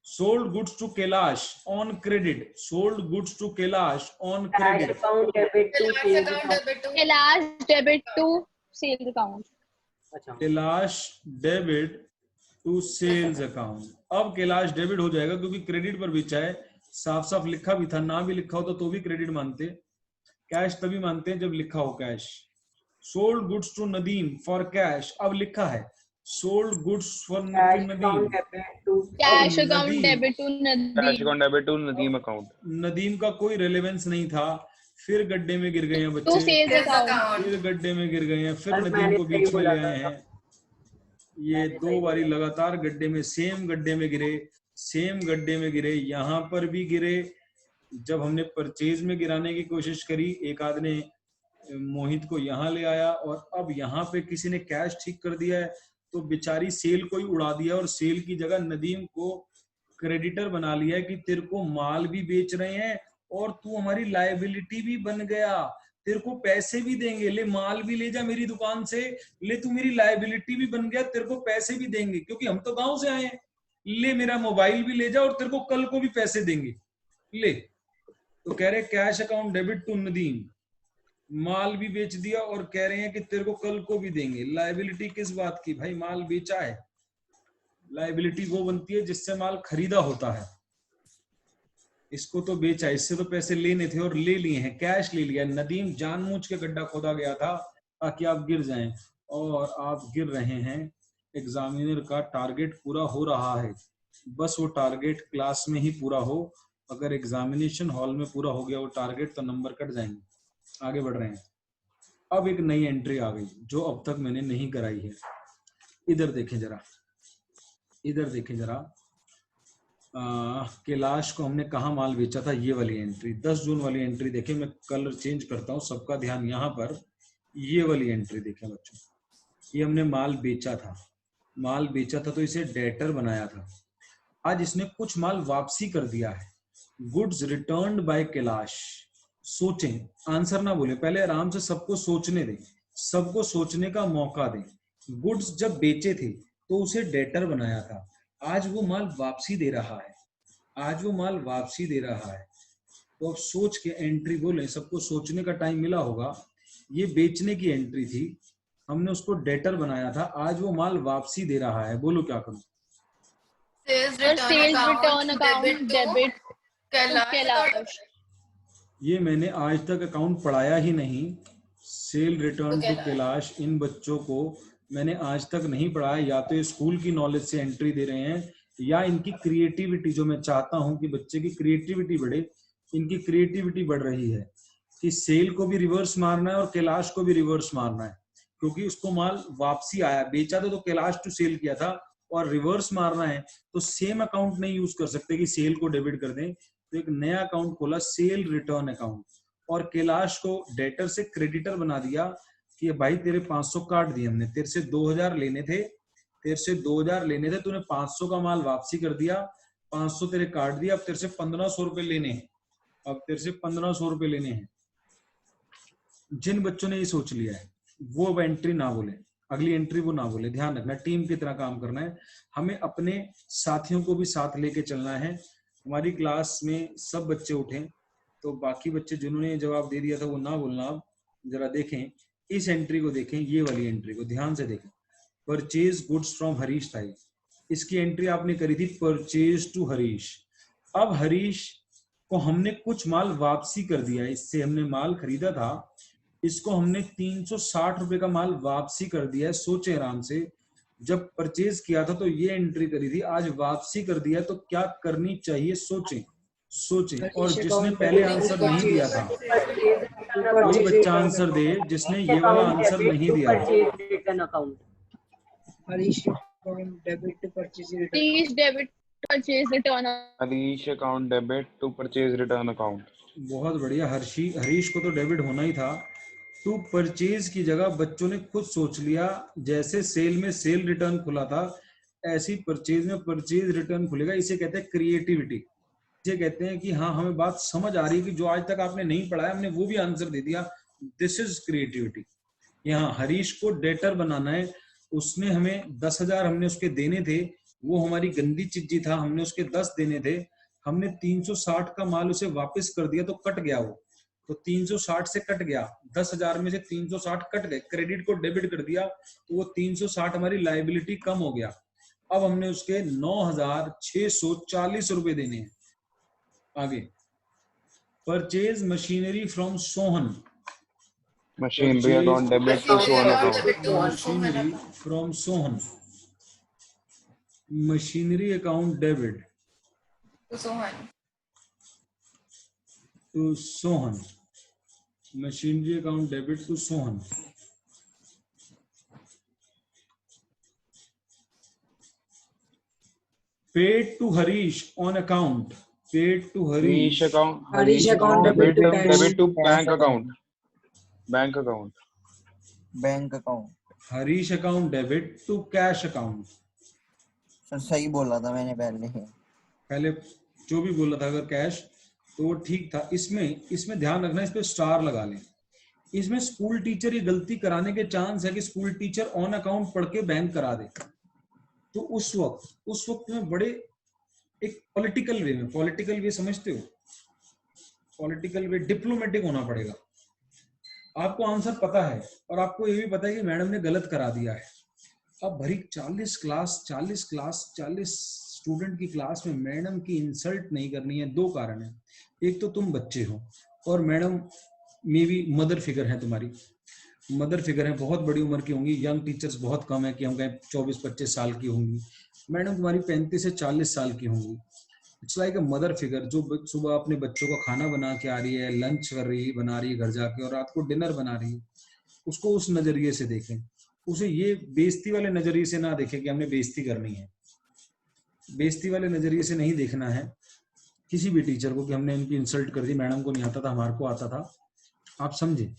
Sold goods to Kailash on credit, sold goods to Kailash on cash credit, account debit to Last sales account account. debit to Kailash debit to sales account. अच्छा, Kailash debit to sales account. अब कैलाश डेबिट हो जाएगा क्योंकि क्रेडिट पर बेचा है, साफ साफ लिखा भी था, ना भी लिखा हो तो भी क्रेडिट मानते। कैश तभी मानते हैं जब लिखा हो cash. Sold goods to Nadeem for cash, अब लिखा है sold goods for cash Nadeem. Account debit to cash Nadeem. Account debit to cash Nadeem account debit to Nadeem account. Nadeem का कोई रेलेवेंस नहीं था, फिर गड्ढे में गिर गए हैं टू बच्चे, सेल्स sales अकाउंट। account. फिर गड्ढे में गिर गए हैं, फिर सर, नदीम मैंने को सही बीच में ले बोला आए था। हैं। ये मैंने 2 सही बारी बोला। लगातार गड्ढे में, सेम गड्ढे में गिरे, सेम गड्ढे में गिरे, यहाँ पर भी गिरे। जब हमने परचेज में गिराने की कोशिश करी, एक आदमी मोहित को यहाँ ले आया और अब यहाँ पे किसी ने कैश ठीक कर दिया है, तो बेचारी सेल को ही उड़ा दिया और सेल की जगह नदीम को क्रेडिटर बना लिया है कि तेरे को माल भी बेच रहे हैं और तू हमारी लायबिलिटी भी बन गया, तेरे को पैसे भी देंगे, ले माल भी ले जा मेरी दुकान से, ले तू मेरी लायबिलिटी भी बन गया, तेरे को पैसे भी देंगे क्योंकि हम तो गांव से आए हैं, ले मेरा मोबाइल भी ले जा और तेरे को कल को भी पैसे देंगे, ले। तो कह रहे cash account debit to Nadeem, माल भी बेच दिया और कह रहे हैं कि तेरे को कल को भी देंगे। लायबिलिटी किस बात की भाई, माल बेचा है। लायबिलिटी वो बनती है जिससे माल खरीदा होता है, इसको तो बेचा, इससे तो पैसे लेने थे और ले लिए हैं, कैश ले लिया। नदीम जानबूझ के गड्ढा खोदा गया था ताकि आप गिर जाएं और आप गिर रहे हैं। एग्जामिनर का टारगेट पूरा हो रहा है, बस वो टारगेट क्लास में ही पूरा हो। अगर एग्जामिनेशन हॉल में पूरा हो गया वो टारगेट तो नंबर कट जाएंगे। आगे बढ़ रहे हैं। अब एक नई एंट्री आ गई जो अब तक मैंने नहीं कराई है। इधर देखें जरा, इधर देखें जरा। कैलाश को हमने कहा माल बेचा था, ये वाली एंट्री 10 जून वाली एंट्री देखें। मैं कलर चेंज करता हूँ, सबका ध्यान यहाँ पर। ये वाली एंट्री देखें बच्चों, ये हमने माल बेचा था, माल बेचा था तो इसे डेटर बनाया था। आज इसने कुछ माल वापसी कर दिया है। Goods returned by Kailash. सोचें, आंसर ना बोले, पहले आराम से सबको सोचने दें, सबको सोचने का मौका दें। गुड्स जब बेचे थे तो उसे डेटर बनाया था, आज वो माल वापसी दे रहा है, आज वो माल वापसी दे रहा है। तो अब सोच के एंट्री बोले, सबको सोचने का टाइम मिला होगा। ये बेचने की एंट्री थी, हमने उसको डेटर बनाया था, आज वो माल वापसी दे रहा है। बोलो क्या करूं? Sales और sales return return account account debit to Kailash. ये मैंने आज तक अकाउंट पढ़ाया ही नहीं। सेल रिटर्न टू कैलाश, इन बच्चों को मैंने आज तक नहीं पढ़ाया। या तो ये स्कूल की नॉलेज से एंट्री दे रहे हैं या इनकी क्रिएटिविटी, जो मैं चाहता हूं कि बच्चे की क्रिएटिविटी बढ़े, इनकी क्रिएटिविटी बढ़ रही है कि सेल को भी रिवर्स मारना है और कैलाश को भी रिवर्स मारना है, क्योंकि उसको माल वापसी आया। बेचा तो कैलाश टू सेल किया था और रिवर्स मारना है तो सेम अकाउंट नहीं यूज कर सकते कि सेल को डेबिट कर दें। तो एक नया अकाउंट खोला, सेल रिटर्न अकाउंट, और कैलाश को डेटर से क्रेडिटर बना दिया कि भाई तेरे 500 काट दिए हमने, तेरे से 2000 लेने थे, तेरे से 2000 लेने थे, तूने 500 का माल वापसी कर दिया, 500 तेरे काट दिया, अब तेरे से 1500 रुपए लेने हैं, अब तेरे से 1500 रुपए लेने हैं। जिन बच्चों ने ये सोच लिया है वो अब एंट्री ना बोले, अगली एंट्री वो ना बोले। ध्यान रखना, टीम की तरह काम करना है, हमें अपने साथियों को भी साथ लेके चलना है। हमारी क्लास में सब बच्चे उठे तो बाकी बच्चे जिन्होंने जवाब दे दिया था वो ना बोलना। आप जरा देखें, इस एंट्री को देखें, ये वाली एंट्री को ध्यान से देखें। परचेज गुड्स फ्रॉम हरीश था, इसकी एंट्री आपने करी थी परचेज टू हरीश। अब हरीश को हमने कुछ माल वापसी कर दिया, इससे हमने माल खरीदा था, इसको हमने 360 रुपए का माल वापसी कर दिया है। सोचे आराम से, जब परचेज किया था तो ये एंट्री करी थी, आज वापसी कर दिया तो क्या करनी चाहिए? सोचें सोचें। और जिसने पहले आंसर नहीं दिया था कोई बच्चा आंसर दे जिसने ये वाला आंसर नहीं दिया। Return account, Harish account debit to purchase return. Harish debit purchase return. Harish account debit to purchase return account. बहुत बढ़िया। हरीश को तो डेबिट होना ही था। टू परचेज की जगह बच्चों ने खुद सोच लिया, जैसे सेल में सेल रिटर्न खुला था ऐसी परचेज में परचेज रिटर्न खुलेगा। इसे कहते हैं क्रिएटिविटी, इसे कहते हैं कि हाँ हमें बात समझ आ रही है कि जो आज तक आपने नहीं पढ़ाया हमने वो भी आंसर दे दिया, दिस इज क्रिएटिविटी। यहाँ हरीश को डेटर बनाना है, उसने हमें 10,000 हमने उसके देने थे, वो हमारी गंदी चीजी था, हमने उसके 10 देने थे, हमने 360 का माल उसे वापस कर दिया तो कट गया वो, तो 360 से कट गया, 10,000 में से 360 कट गए, क्रेडिट को डेबिट कर दिया तो वो 360 हमारी लायबिलिटी कम हो गया। अब हमने उसके 9,640 रुपए देने हैं। आगे, purchase machinery from Sohan, machinery account debit to Sohan account, machinery from Sohan, machinery account debit to Sohan. To Sohan, machinery account debit to Sohan. Paid to Harish on account, paid to Harish Harish account, Harish account debit debit to cash. Debit to bank account, bank account, bank account. Harish account debit to cash account. Sir सही बोला था मैंने पहले। पहले जो भी बोला था अगर कैश तो वो ठीक था। इसमें ध्यान रखना, इस पे स्टार लगा लें। इसमें स्कूल टीचर ये गलती कराने के चांस है कि स्कूल टीचर ऑन अकाउंट पढ़ के बैंक करा दे, तो उस वक्त में बड़े एक पॉलिटिकल वे समझते हो, पॉलिटिकल वे, डिप्लोमेटिक होना पड़ेगा। आपको आंसर पता है और आपको ये भी पता है कि मैडम ने गलत करा दिया है। अब भरी 40 स्टूडेंट की क्लास में मैडम की इंसल्ट नहीं करनी है। 2 कारण है, एक तो तुम बच्चे हो और मैडम मे भी मदर फिगर है, तुम्हारी मदर फिगर है, बहुत बड़ी उम्र की होंगी, यंग टीचर्स बहुत कम है कि हम कहें 24-25 साल की होंगी, मैडम तुम्हारी 35 से 40 साल की होंगी। It's like a mother figure जो सुबह अपने बच्चों का खाना बना के आ रही है, लंच कर रही है, बना रही है घर जाके, और रात को डिनर बना रही है। उसको उस नजरिए से देखें, उसे ये बेइज्जती वाले नजरिए से ना देखें कि हमने बेइज्जती करनी है। बेइज्जती वाले नजरिए से नहीं देखना है किसी भी टीचर को कि हमने इनकी इंसल्ट कर दी, मैडम को नहीं आता था, हमारे को आता था। आप समझे,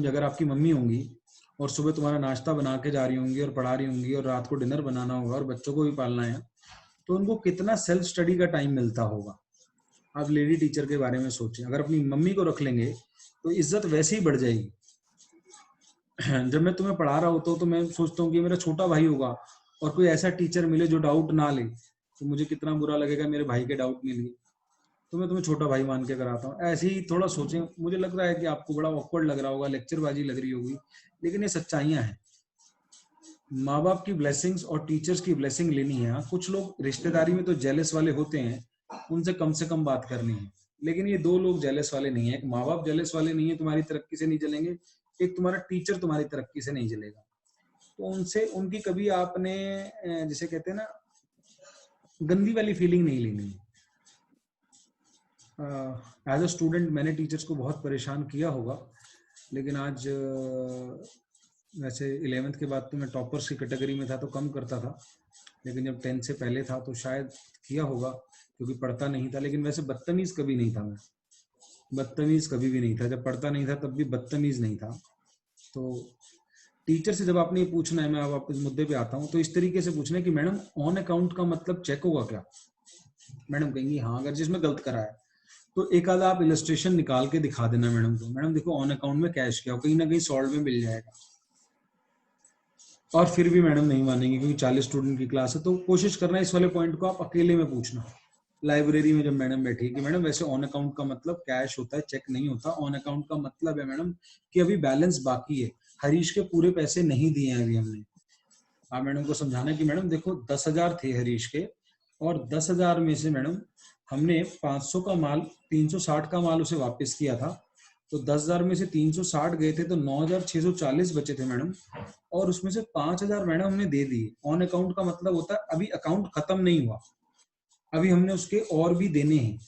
अगर आपकी मम्मी होंगी और सुबह तुम्हारा नाश्ता बना के जा रही होंगी और पढ़ा रही होंगी और रात को डिनर बनाना होगा और बच्चों को भी पालना है, तो उनको कितना सेल्फ स्टडी का टाइम मिलता होगा। आप लेडी टीचर के बारे में सोचें, अगर अपनी मम्मी को रख लेंगे तो इज्जत वैसे ही बढ़ जाएगी। जब मैं तुम्हें पढ़ा रहा होता हूँ तो मैं सोचता हूँ कि मेरा छोटा भाई होगा और कोई ऐसा टीचर मिले जो डाउट ना ले, तो मुझे कितना बुरा लगेगा मेरे भाई के डाउट मिल गए, तो मैं तुम्हें छोटा भाई मान के कराता हूँ। ऐसे ही थोड़ा सोचें। मुझे लग रहा है कि आपको बड़ा ऑकवर्ड लग रहा होगा, लेक्चरबाजी लग रही होगी, लेकिन ये सच्चाइयाँ हैं। माँ बाप की ब्लेसिंग्स और टीचर्स की ब्लेसिंग लेनी है। कुछ लोग रिश्तेदारी में तो जेलस वाले होते हैं, उनसे कम बात करनी है, लेकिन ये 2 लोग जेलस वाले नहीं है। एक माँ बाप जेलस वाले नहीं है, तुम्हारी तरक्की से नहीं जलेंगे, एक तुम्हारा टीचर तुम्हारी तरक्की से नहीं जलेगा। तो उनसे उनकी कभी आपने जिसे कहते हैं ना गंदी वाली फीलिंग नहीं लेनी है। एज अ स्टूडेंट मैंने टीचर्स को बहुत परेशान किया होगा, लेकिन आज वैसे 11th के बाद तो मैं टॉपर्स की कैटेगरी में था तो कम करता था, लेकिन जब 10th से पहले था तो शायद किया होगा क्योंकि पढ़ता नहीं था। लेकिन वैसे बदतमीज कभी नहीं था मैं, बदतमीज कभी भी नहीं था। जब पढ़ता नहीं था तब भी बदतमीज नहीं था। तो टीचर से जब आपने ये पूछना है, मैं अब वापस मुद्दे पे आता हूँ, तो इस तरीके से पूछना है कि मैडम ऑन अकाउंट का मतलब चेक होगा क्या? मैडम कहेंगी हाँ, अगर जिसमें गलत करा है तो एक आधा आप इलस्ट्रेशन निकाल के दिखा देना मैडम को, मैडम देखो ऑन अकाउंट में कैश क्या हो, कहीं ना कहीं सॉल्व में मिल जाएगा। और फिर भी मैडम नहीं मानेंगी क्योंकि 40 स्टूडेंट की क्लास है। तो कोशिश करना इस वाले पॉइंट को आप अकेले में पूछना, लाइब्रेरी में जब मैडम बैठी कि मैडम वैसे ऑन अकाउंट का मतलब कैश होता है, चेक नहीं होता। ऑन अकाउंट का मतलब है मैडम कि अभी बैलेंस बाकी है, हरीश के पूरे पैसे नहीं दिए हैं अभी हमने। आप मैडम को समझाना है कि मैडम देखो 10,000 थे हरीश के, और 10,000 में से मैडम हमने 500 का माल, 360 का माल उसे वापस किया था, तो 10,000 में से 360 गए थे तो 9,640 बचे थे मैडम, और उसमें से 5,000 मैडम हमने दे दिए। ऑन अकाउंट का मतलब होता है अभी अकाउंट खत्म नहीं हुआ, अभी हमने उसके और भी देने हैं।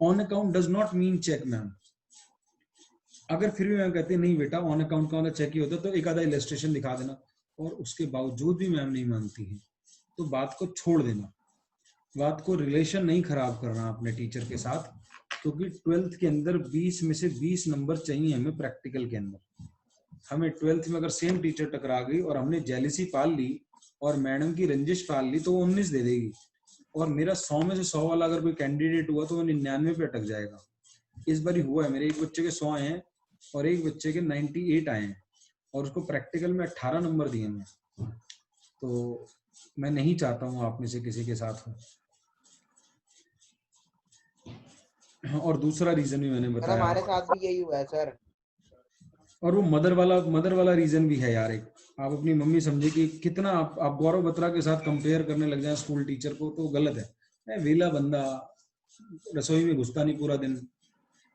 On account does not mean cheque ma'am. अगर फिर भी मैम कहते हैं नहीं बेटा ऑन अकाउंट का मतलब चेक ही होता है, तो एक आधा इलस्ट्रेशन दिखा देना, और उसके बावजूद भी मैम नहीं मानती है तो बात को छोड़ देना। बात को रिलेशन नहीं खराब करना अपने टीचर के साथ, क्योंकि 12th के अंदर 20 में से 20 नंबर चाहिए हमें प्रैक्टिकल के अंदर। हमें 12th में अगर सेम टीचर टकरा गई और हमने जेलिसी पाल ली और मैडम की रंजिश पाल ली तो वो 19 दे देगी, और मेरा 100 में से 100 वाला अगर कोई कैंडिडेट हुआ तो वो 99 पे अटक जाएगा। इस बार ही हुआ है, मेरे एक बच्चे के 100 आए हैं और एक बच्चे के 98 आए हैं और उसको प्रैक्टिकल में 18 नंबर दिए हैं, तो मैं नहीं चाहता हूँ आप में से किसी के साथ हो। और दूसरा रीजन भी मैंने सर बताया, हमारे साथ भी यही हुआ है सर। और वो मदर वाला रीजन भी है यार। एक आप अपनी मम्मी समझे कि कितना आप गौरव बत्रा के साथ कंपेयर करने लग जाए स्कूल टीचर को, तो गलत है। मैं वेला बंदा, रसोई में घुसता नहीं पूरा दिन,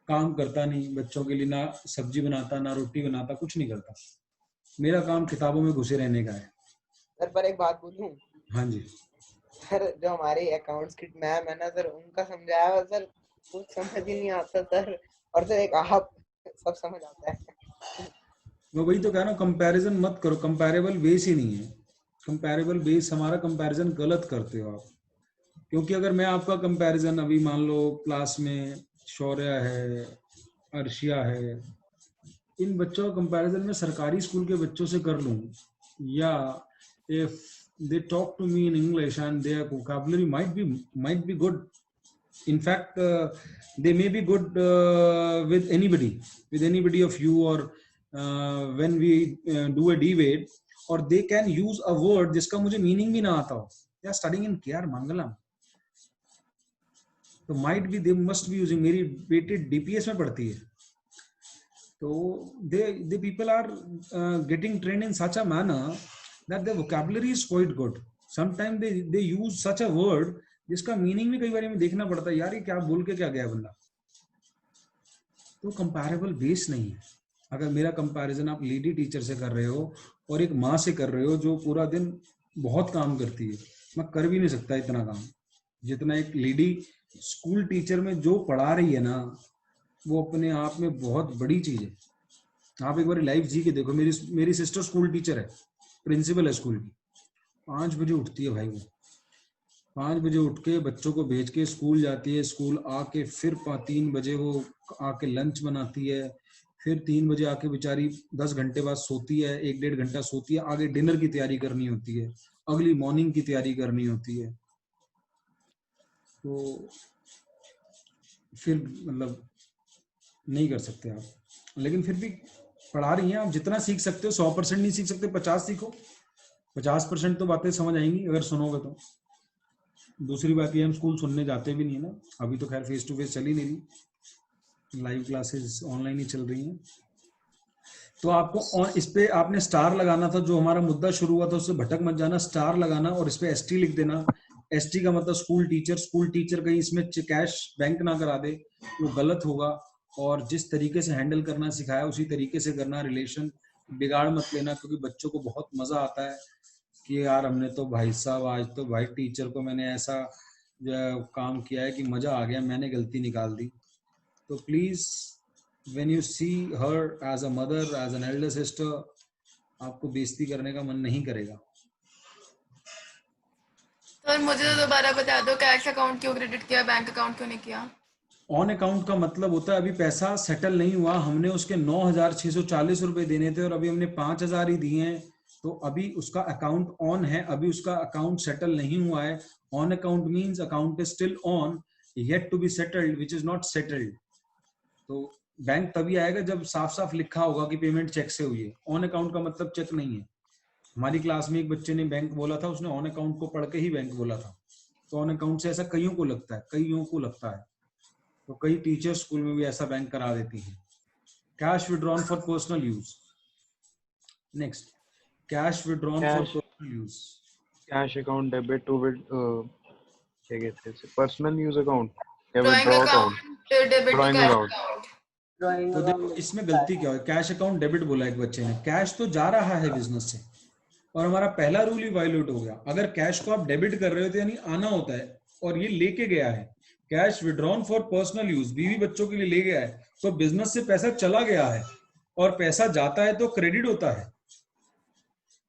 काम करता नहीं बच्चों के लिए, ना सब्जी बनाता ना रोटी बनाता, कुछ नहीं करता। मेरा काम किताबों में घुसे रहने का है। सर पर एक बात बोलूं, हाँ जी। सर जो हमारी अकाउंट्स की मैम है ना सर, उनका समझाया हुआ सर कुछ समझ ही नहीं आता सर, और सर एक आप सब समझ आता है। मैं वही तो कह रहा हूँ, कंपैरिजन मत करो, कंपैरेबल बेस ही नहीं है। कंपैरेबल बेस, हमारा कंपैरिजन गलत करते हो आप। क्योंकि अगर मैं आपका कंपैरिजन अभी मान लो क्लास में शौर्य है, अर्शिया है, इन बच्चों का कंपैरिजन मैं सरकारी स्कूल के बच्चों से कर लूं, या if they talk to me in English and their vocabulary might be good, in fact they may be good with anybody of you, or when we do a debate, or they can use a word जिसका मुझे meaning भी ना आता हो। they are studying in KR मंगलम, तो might be they must be using, मेरी बेटी DPS में पढ़ती है, तो they people are getting trained in such a manner that their vocabulary is quite good. Sometimes they use such a word जिसका meaning भी कई बार हमें देखना पड़ता है, यार ये क्या बोल के क्या गया बंदा। तो कंपैरेबल बेस नहीं है। अगर मेरा कंपैरिजन आप लेडी टीचर से कर रहे हो और एक माँ से कर रहे हो जो पूरा दिन बहुत काम करती है, मैं कर भी नहीं सकता इतना काम जितना एक लेडी स्कूल टीचर में जो पढ़ा रही है ना, वो अपने आप में बहुत बड़ी चीज है। आप एक बार लाइफ जी के देखो। मेरी सिस्टर स्कूल टीचर है, प्रिंसिपल है स्कूल की। 5 बजे उठती है भाई, वो 5 बजे उठ के बच्चों को भेज के स्कूल जाती है, स्कूल आके फिर 3 बजे वो आके लंच बनाती है, फिर 3 बजे आके बेचारी 10 घंटे बाद सोती है, 1-1.5 घंटा सोती है, आगे डिनर की तैयारी करनी होती है, अगली मॉर्निंग की तैयारी करनी होती है। तो फिर मतलब नहीं कर सकते आप, लेकिन फिर भी पढ़ा रही हैं आप। जितना सीख सकते हो, 100% नहीं सीख सकते, 50 सीखो। 50% तो बातें समझ आएंगी अगर सुनोगे तो। दूसरी बात ये, हम स्कूल सुनने जाते भी नहीं है ना, अभी तो खैर फेस टू फेस चल ही नहीं रही, लाइव क्लासेस ऑनलाइन ही चल रही हैं। तो आपको इस पे आपने स्टार लगाना था, जो हमारा मुद्दा शुरू हुआ था उससे भटक मत जाना, स्टार लगाना और इस पे ST लिख देना। ST का मतलब स्कूल टीचर कहीं इसमें कैश बैंक ना करा दे, वो गलत होगा। और जिस तरीके से हैंडल करना सिखाया उसी तरीके से करना, रिलेशन बिगाड़ मत लेना, क्योंकि बच्चों को बहुत मजा आता है कि यार हमने तो भाई साहब आज तो भाई टीचर को मैंने ऐसा काम किया है कि मजा आ गया, मैंने गलती निकाल दी। तो please when you see her as a mother, as an elder sister, आपको बेइज्जती करने का मन नहीं करेगा। सर मुझे तो दोबारा बता दो, कैश अकाउंट क्यों क्रेडिट किया, बैंक अकाउंट क्यों नहीं किया? ऑन अकाउंट का मतलब होता है अभी पैसा सेटल नहीं हुआ, हमने उसके 9,640 रुपए देने थे और अभी हमने 5,000 ही दिए हैं, तो अभी उसका अकाउंट ऑन है, अभी उसका अकाउंट सेटल नहीं हुआ है। On account means account is still on, yet to be settled, which is not settled. तो बैंक तभी आएगा जब साफ साफ लिखा होगा कि पेमेंट चेक से हुई है। ऑन अकाउंट का मतलब चेक नहीं है। हमारी क्लास में एक बच्चे ने बैंक बोला था, उसने ऑन अकाउंट को पढ़ के ही बैंक बोला था। तो ऑन अकाउंट से ऐसा कईयों को लगता है, तो कई टीचर स्कूल में भी ऐसा बैंक करा देती हैं। Cash withdrawn for personal use. Next, cash withdrawn for personal use. Cash account debit to with क्या कहते हैं, पर्सनल यूज अकाउंट या drawing withdraw account, account, debit to drawing cash account. Account. तो देखो इसमें गलती क्या है, कैश अकाउंट डेबिट बोला एक बच्चे ने, कैश तो जा रहा है बिजनेस से और हमारा पहला रूल ही वायलेट हो गया। अगर कैश को आप डेबिट कर रहे हो तो यानी आना होता है, और ये लेके गया है। Cash withdrawn for personal use, बीवी बच्चों के लिए ले गया है, तो बिजनेस से पैसा चला गया है, और पैसा जाता है तो क्रेडिट होता है।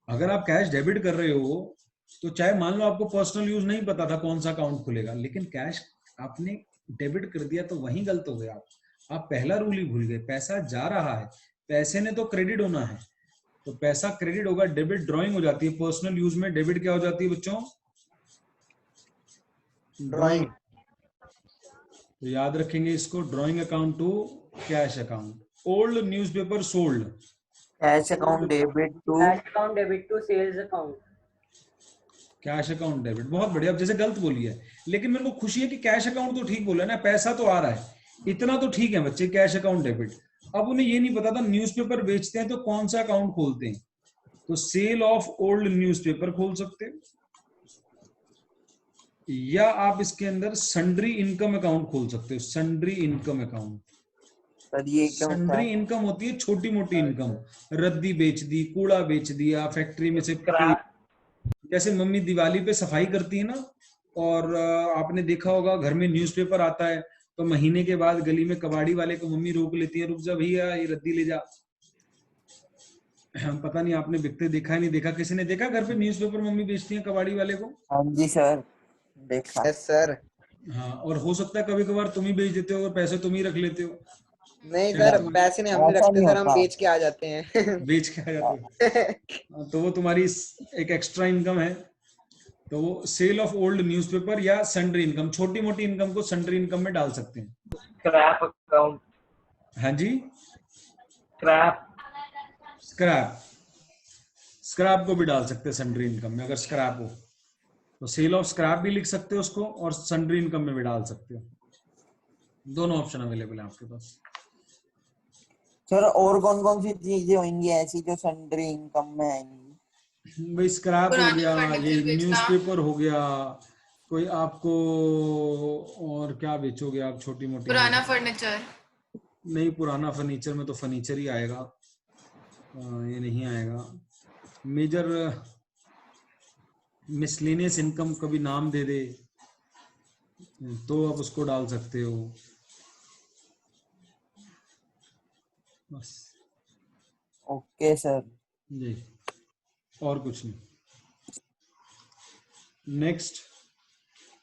अगर आप कैश डेबिट कर रहे हो तो चाहे मान लो आपको पर्सनल यूज नहीं पता था कौन सा अकाउंट खुलेगा, लेकिन कैश आपने डेबिट कर दिया तो वहीं गलत हो गया। आप पहला रूल ही भूल गए। पैसा जा रहा है, पैसे ने तो क्रेडिट होना है, तो पैसा क्रेडिट होगा, डेबिट ड्रॉइंग हो जाती है। पर्सनल यूज में डेबिट क्या हो जाती है बच्चों? ड्रॉइंग। तो याद रखेंगे इसको, drawing account to cash account. Old newspaper sold, cash account debit to cash account debit to sales account. Cash account debit, बहुत बढ़िया। अब जैसे गलत बोली है, लेकिन मेरे को खुशी है कि कैश अकाउंट तो ठीक बोला ना, पैसा तो आ रहा है, इतना तो ठीक है बच्चे, कैश अकाउंट डेबिट। अब उन्हें ये नहीं पता था न्यूज़पेपर बेचते हैं तो कौन सा अकाउंट खोलते हैं, तो सेल ऑफ ओल्ड न्यूज़पेपर खोल सकते हैं, या आप इसके अंदर सन्ड्री इनकम अकाउंट खोल सकते हो। सन्ड्री इनकम अकाउंट, सर ये क्या होता सन्ड्री है? इनकम होती है छोटी मोटी इनकम, रद्दी बेच दी, कूड़ा बेच दिया, फैक्ट्री में से जैसे मम्मी दिवाली पे सफाई करती है ना, और आपने देखा होगा घर में न्यूज़पेपर आता है तो महीने के बाद गली में कबाड़ी वाले को मम्मी रोक लेती है, रुक जा भैया ये रद्दी ले जा। पता नहीं आपने बिकते देखा है नहीं देखा, किसी ने देखा घर पे न्यूज़पेपर मम्मी बेचती है कबाड़ी वाले को? हाँ जी सर, देखा। Yes sir. हाँ, और हो सकता है कभी कभार तुम ही बेच देते हो और पैसे तुम ही रख लेते हो। नहीं सर, पैसे नहीं हम ऐसा रखते नहीं सर, हम होता। बेच के आ जाते हैं। बेच के आ जाते हो। तो वो तुम्हारी एक एक्स्ट्रा इनकम है। तो वो सेल ऑफ ओल्ड न्यूज़पेपर या सन्ड्री इनकम, छोटी मोटी इनकम को सन्ड्री इनकम में डाल सकते हैं। स्क्रैप अकाउंट, हाँ जी, स्क्रैप, स्क्रैप, स्क्रैप को भी डाल सकते हैं सन्ड्री इनकम में, अगर स्क्रैप हो तो सेल ऑफ स्क्रैप भी लिख सकते हो उसको, और सन्ड्री इनकम में भी डाल सकते हो। दोनों ऑप्शन अवेलेबल है आपके पास। सर और कौन कौन सी चीजें होंगी ऐसी जो सन्ड्री इनकम में आएंगी? भाई स्क्रैप हो पुराना गया, furniture ये बेचना। न्यूज़पेपर हो गया, कोई आपको और क्या बेचोगे आप, छोटी मोटी? पुराना फर्नीचर। नहीं, पुराना फर्नीचर में तो फर्नीचर ही आएगा, ये नहीं आएगा। मेजर मिसलेनियस इनकम कभी नाम दे दे तो आप उसको डाल सकते हो, बस। Okay sir. जी, और कुछ नहीं। Next,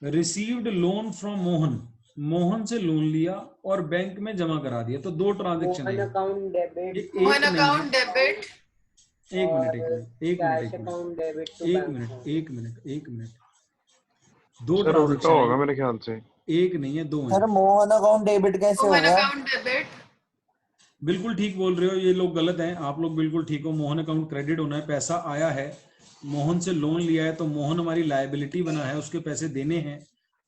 received loan from Mohan, Mohan से लोन लिया और बैंक में जमा करा दिया, तो दो ट्रांजेक्शन मोहन है। Account debit Mohan account debit. एक minute, cash account debit to एक मिनट, दो सर उल्टा ट्रांजेक्शन होगा है, मेरे ख्याल से। एक नहीं है, दो सर है। मोहन अकाउंट डेबिट कैसे मोहन होगा? Account debit. बिल्कुल ठीक बोल रहे हो, ये लोग गलत हैं, आप लोग बिल्कुल ठीक हो। मोहन अकाउंट क्रेडिट होना है, पैसा आया है, मोहन से लोन लिया है तो मोहन हमारी लायबिलिटी बना है, उसके पैसे देने हैं।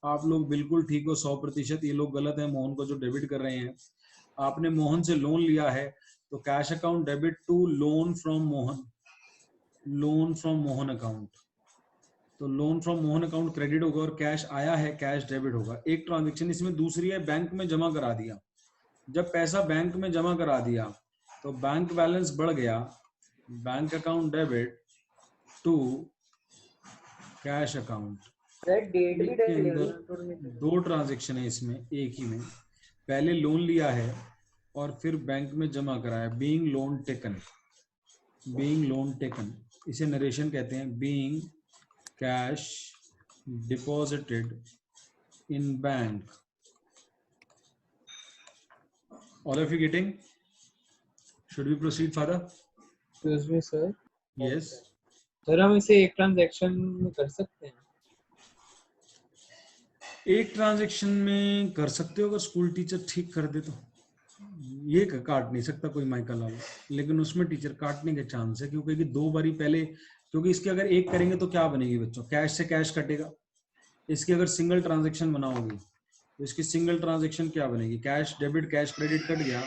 आप लोग बिल्कुल ठीक हो 100%, ये लोग गलत हैं मोहन को जो डेबिट कर रहे हैं। आपने मोहन से लोन लिया है तो cash account debit to loan from Mohan, loan from Mohan account, तो loan from Mohan account credit होगा, और कैश आया है कैश डेबिट होगा। एक ट्रांजेक्शन इसमें। दूसरी है बैंक में जमा करा दिया, जब पैसा बैंक में जमा करा दिया तो बैंक बैलेंस बढ़ गया, bank account debit to cash account. Date भी के डाल अंदर दो ट्रांजेक्शन है इसमें, एक ही में। पहले लोन लिया है और फिर बैंक में जमा कराया, being loan taken, being loan taken, इसे नरेशन कहते हैं। Being cash deposited in bank. All of you getting? Should we proceed, Father? Excuse me sir. Yes. Sir हम इसे एक ट्रांजैक्शन में कर सकते हैं? एक ट्रांजेक्शन में कर सकते हो अगर स्कूल टीचर ठीक कर दे तो। ये काट नहीं सकता कोई माइकल लाल, लेकिन उसमें टीचर काटने के चांस है, क्योंकि कि दो बारी पहले, क्योंकि इसके अगर एक करेंगे तो क्या बनेगी बच्चों, कैश से कैश कटेगा। इसकी अगर सिंगल ट्रांजेक्शन बनाओगे तो इसकी सिंगल ट्रांजेक्शन क्या बनेगी, cash debit cash credit cut गया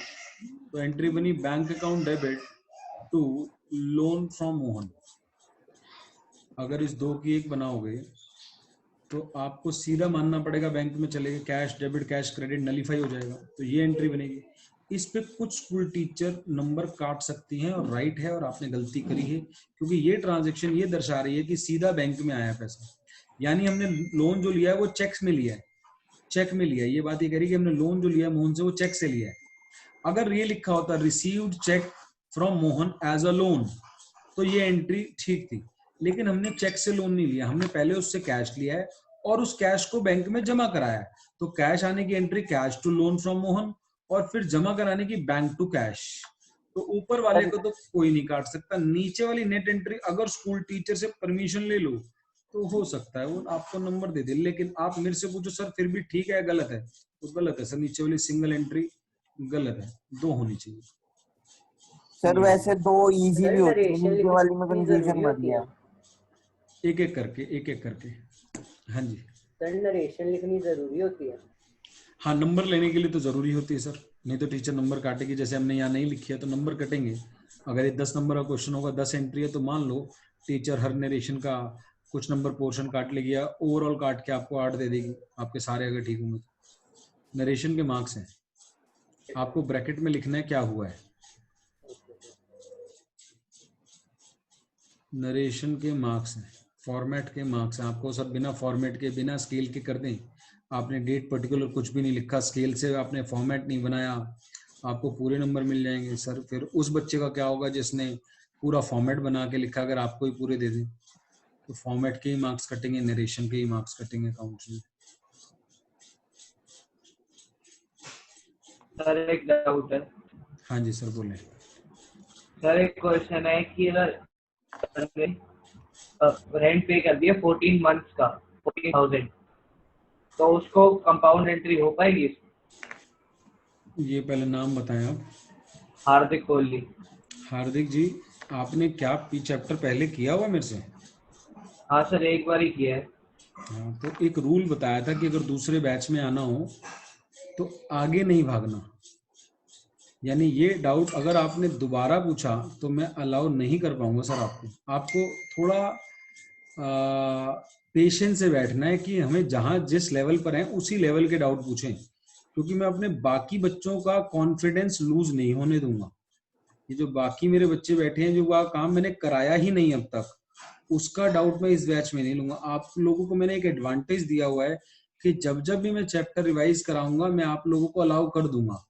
तो एंट्री बनी bank account debit to loan from Mohan. अगर इस दो की एक बनाओगे तो आपको सीधा मानना पड़ेगा बैंक में चलेगा, cash debit cash credit nullify हो जाएगा, तो ये एंट्री बनेगी। इस पे कुछ स्कूल टीचर नंबर काट सकती हैं और राइट है, और आपने गलती करी है, क्योंकि ये ट्रांजेक्शन ये दर्शा रही है कि सीधा बैंक में आया पैसा, यानी हमने लोन जो लिया है वो चेक्स में लिया है, चेक में लिया है। ये बात ये करी कि हमने लोन जो लिया मोहन से वो चेक से लिया है। अगर ये लिखा होता received cheque from Mohan as a loan तो ये एंट्री ठीक थी, लेकिन हमने चेक से लोन नहीं लिया, हमने पहले उससे कैश लिया है और उस कैश को बैंक में जमा कराया है, तो कैश आने की entry cash to loan from Mohan, और फिर जमा कराने की बैंक टू कैश। तो ऊपर वाले को तो कोई नहीं काट सकता, नीचे वाली नेट एंट्री अगर स्कूल टीचर से परमिशन ले लो तो हो सकता है वो आपको नंबर दे दे। लेकिन आप मेरे से पूछो सर फिर भी ठीक है गलत है, तो गलत है सर। नीचे वाली सिंगल एंट्री गलत है, 2 होनी चाहिए। सर वैसे 2 इजी भी होती है, नरेशन नीचे वाली में लिखनी कंफ्यूजन जरूरी मत होती है। गया। एक एक करके। हाँ जी, सर नरेशन लिखनी जरूरी होती है। हाँ नंबर लेने के लिए तो जरूरी होती है सर, नहीं तो टीचर नंबर काटेगी। जैसे हमने यहाँ नहीं लिखी है तो नंबर कटेंगे। अगर ये 10 नंबर का क्वेश्चन होगा, 10 एंट्री है, तो मान लो टीचर हर नरेशन का कुछ नंबर पोर्शन काट लेगी या ओवरऑल काट के आपको 8 दे देगी, आपके सारे अगर ठीक होंगे तो। नरेशन के मार्क्स हैं, आपको ब्रैकेट में लिखना है क्या हुआ है। नरेशन के मार्क्स हैं, फॉर्मेट के मार्क्स हैं। आपको सब बिना फॉर्मेट के, बिना स्केल के कर दें, आपने डेट पर्टिकुलर कुछ भी नहीं लिखा, स्केल से आपने फॉर्मेट नहीं बनाया, आपको पूरे नंबर मिल जाएंगे सर। फिर उस बच्चे का क्या होगा जिसने पूरा फॉर्मेट बना के लिखा, अगर आपको ही पूरे दे दें तो फॉर्मेट के ही मार्क्स कटेंगे, नरेशन के ही मार्क्स कटेंगे अकाउंट्स में। सर एक डाउट है। हाँ जी सर बोले। सर एक क्वेश्चन है कि अगर रेंट पे कर दिया 14 मंथ्स का 14,000, तो उसको कंपाउंड एंट्री हो पाएगी? ये पहले नाम बताएं आप। हार्दिक कोहली। हार्दिक जी, आपने क्या पी चैप्टर पहले किया हुआ मेरे से? हाँ सर, एक बार ही किया है। हाँ, तो एक रूल बताया था कि अगर दूसरे बैच में आना हो तो आगे नहीं भागना। यानी ये डाउट अगर आपने दोबारा पूछा तो मैं अलाउ नहीं कर पाऊंगा सर आपको। आपको थोड़ा पेशेंस से बैठना है कि हमें जहां जिस लेवल पर हैं उसी लेवल के डाउट पूछें, क्योंकि मैं अपने बाकी बच्चों का कॉन्फिडेंस लूज नहीं होने दूंगा। ये जो बाकी मेरे बच्चे बैठे हैं, जो वह काम मैंने कराया ही नहीं अब तक, उसका डाउट मैं इस बैच में नहीं लूंगा। आप लोगों को मैंने एक एडवांटेज दिया हुआ है कि जब जब भी मैं चैप्टर रिवाइज कराऊंगा मैं आप लोगों को अलाउ कर दूंगा,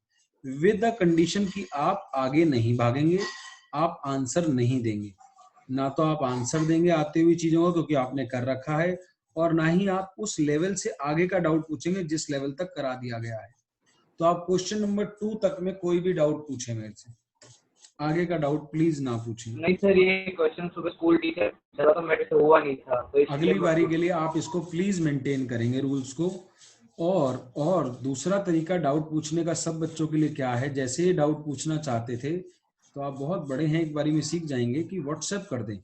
विद द कंडीशन कि आप आगे नहीं भागेंगे, आप आंसर नहीं देंगे। ना तो आप आंसर देंगे आते हुई चीजों का क्योंकि आपने कर रखा है, और ना ही आप उस लेवल से आगे का डाउट पूछेंगे जिस लेवल तक करा दिया गया है। तो आप क्वेश्चन नंबर 2 तक में कोई भी डाउट पूछे मेरे से, आगे का डाउट प्लीज ना पूछें। नहीं सर, ये क्वेश्चन सुबह स्कूल टीचर चला तो मेरे से हुआ नहीं था, तो अगली बारी के लिए आप इसको प्लीज मेंटेन करेंगे रूल्स को। और दूसरा तरीका डाउट पूछने का सब बच्चों के लिए क्या है, जैसे ये डाउट पूछना चाहते थे तो आप बहुत बड़े हैं, एक बारी में सीख जाएंगे कि व्हाट्सएप कर दें।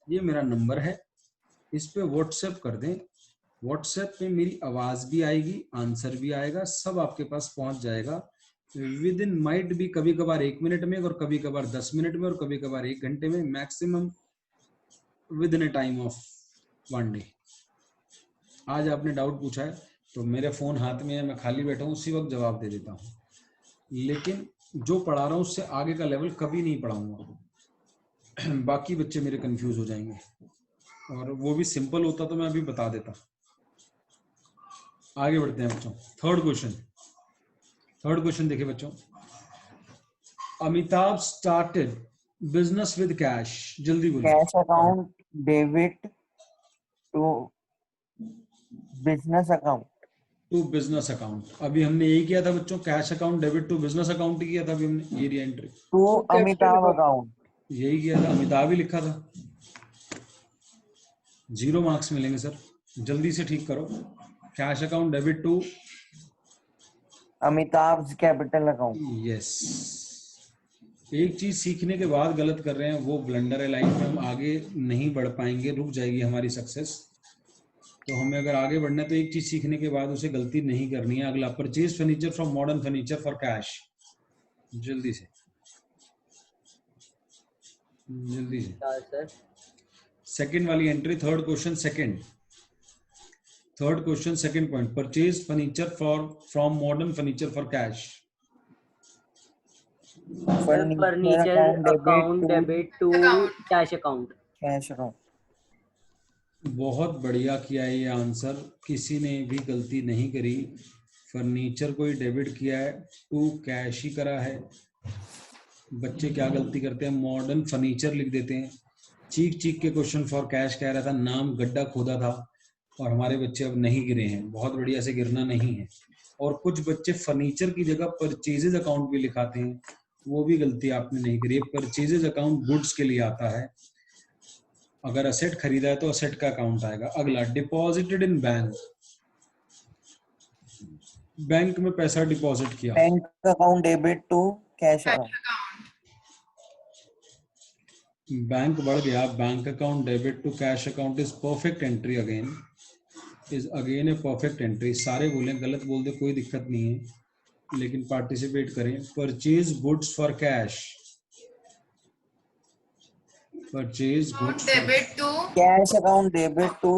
ये मेरा नंबर है, इस पे व्हाट्सएप कर दें। व्हाट्सएप पे मेरी आवाज भी आएगी, आंसर भी आएगा, सब आपके पास पहुंच जाएगा विद इन, माइट भी कभी कभार 1 मिनट में, और कभी कभार 10 मिनट में, और कभी कभार 1 घंटे में, maximum with in A time of 1 day. आज आपने डाउट पूछा है तो मेरे फोन हाथ में है, मैं खाली बैठा हूँ, उसी वक्त जवाब दे देता हूँ। लेकिन जो पढ़ा रहा हूँ उससे आगे का लेवल कभी नहीं पढ़ाऊंगा। बाकी बच्चे मेरे कंफ्यूज हो जाएंगे, और वो भी सिंपल होता तो मैं अभी बता देता। आगे बढ़ते हैं बच्चों। थर्ड क्वेश्चन देखिए बच्चों। Amitabh started business with cash. जल्दी बोलिए। Cash account debit to business account. To business account. अभी हमने यही किया था बच्चों, cash account debit to business account ही किया था अभी हमने, ये एंट्री। टू अमिताभ अकाउंट, यही किया था, अमिताभ ही लिखा था। 0 मार्क्स मिलेंगे सर, जल्दी से ठीक करो। Cash account debit to Amitabh capital account. Yes. एक चीज सीखने के बाद गलत कर रहे हैं, वो ब्लंडर है लाइफ में, हम आगे नहीं बढ़ पाएंगे, रुक जाएगी हमारी सक्सेस। तो हमें अगर आगे बढ़ना है तो एक चीज सीखने के बाद उसे गलती नहीं करनी है। अगला, purchase furniture from modern furniture for cash. जल्दी से सेकंड वाली entry, third question second point, purchase furniture from modern furniture for cash. Furniture account debit to cash account. बहुत बढ़िया किया है ये आंसर, किसी ने भी गलती नहीं करी। फर्नीचर को ही डेबिट किया है, टू कैश ही करा है। बच्चे क्या गलती करते हैं, मॉडर्न फर्नीचर लिख देते हैं। चीख के क्वेश्चन फॉर कैश कह रहा था, नाम गड्ढा खोदा था, और हमारे बच्चे अब नहीं गिरे हैं, बहुत बढ़िया से गिरना नहीं है। और कुछ बच्चे फर्नीचर की जगह परचेजेज अकाउंट भी लिखाते हैं, वो भी गलती आपने नहीं करी है। परचेजेज अकाउंट गुड्स के लिए आता है, अगर असेट खरीदा है तो असेट का अकाउंट आएगा। अगला, डिपॉजिटेड इन बैंक। बैंक में पैसा डिपॉजिट किया। Bank account debit to cash Cash account. account. Bank बढ़ गया, bank account debit to cash account is perfect entry again, is again a perfect entry. सारे बोले, गलत बोल दे कोई दिक्कत नहीं है, लेकिन पार्टिसिपेट करें। Purchase goods for cash, purchase goods for Debit to cash account debit to